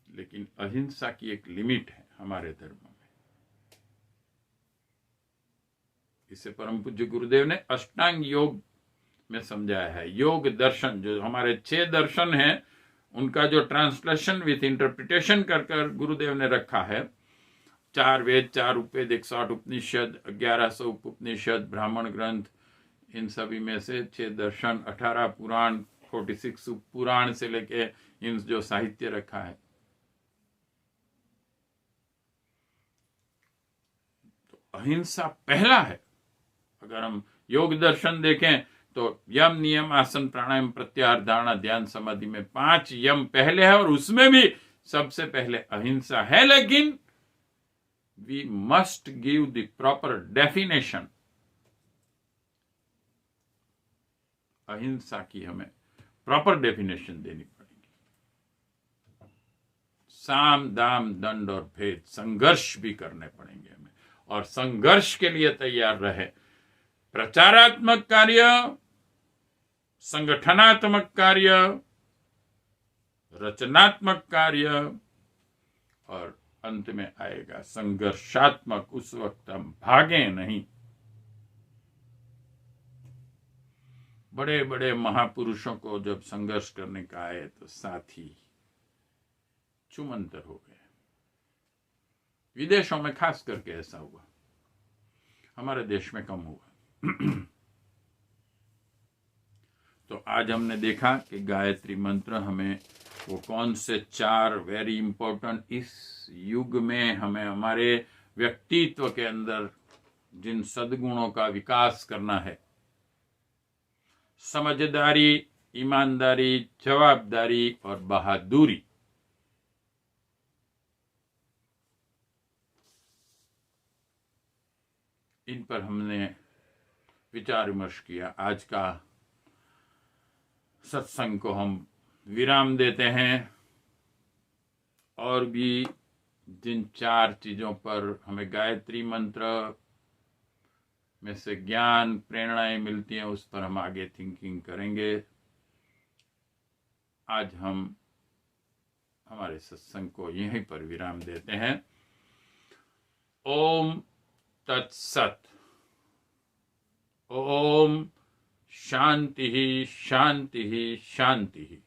Speaker 1: लेकिन अहिंसा की एक लिमिट है हमारे धर्म में। इसे परम पूज्य गुरुदेव ने अष्टांग योग में समझाया है। योग दर्शन, जो हमारे 6 दर्शन हैं, उनका जो ट्रांसलेशन विथ इंटरप्रिटेशन कर गुरुदेव ने रखा है, 4 वेद, 4 उपवेद, 108 उपनिषद, 1100 उपनिषद, ब्राह्मण ग्रंथ, इन सभी में से 6 दर्शन, 18 पुराण, 46 पुराण से लेके इन जो साहित्य रखा है। तो अहिंसा पहला है। अगर हम योग दर्शन देखें तो यम, नियम, आसन, प्राणायाम, प्रत्याहार, धारणा, ध्यान, समाधि में 5 यम पहले है और उसमें भी सबसे पहले अहिंसा है। लेकिन we must give the proper definition. अहिंसा की हमें प्रॉपर डेफिनेशन देनी पड़ेगी। साम दाम दंड और भेद, संघर्ष भी करने पड़ेंगे हमें, और संघर्ष के लिए तैयार रहे। प्रचारात्मक कार्य, संगठनात्मक कार्य, रचनात्मक कार्य, और अंत में आएगा संघर्षात्मक। उस वक्त हम भागे नहीं। बड़े बड़े महापुरुषों को जब संघर्ष करने का आए तो साथी चुमंतर हो गए। विदेशों में खास करके ऐसा हुआ, हमारे देश में कम हुआ। तो आज हमने देखा कि गायत्री मंत्र हमें वो कौन से 4 वेरी इंपॉर्टेंट इस युग में हमें हमारे व्यक्तित्व के अंदर जिन सद्गुणों का विकास करना है, समझदारी, ईमानदारी, जवाबदारी और बहादुरी। इन पर हमने विचार विमर्श किया। आज का सत्संग को हम विराम देते हैं। और भी जिन 4 चीजों पर हमें गायत्री मंत्र में से ज्ञान प्रेरणाएं मिलती हैं, उस पर हम आगे थिंकिंग करेंगे। आज हम हमारे सत्संग को यहीं पर विराम देते हैं। ओम तत्सत। ओम शांति शांति शांति।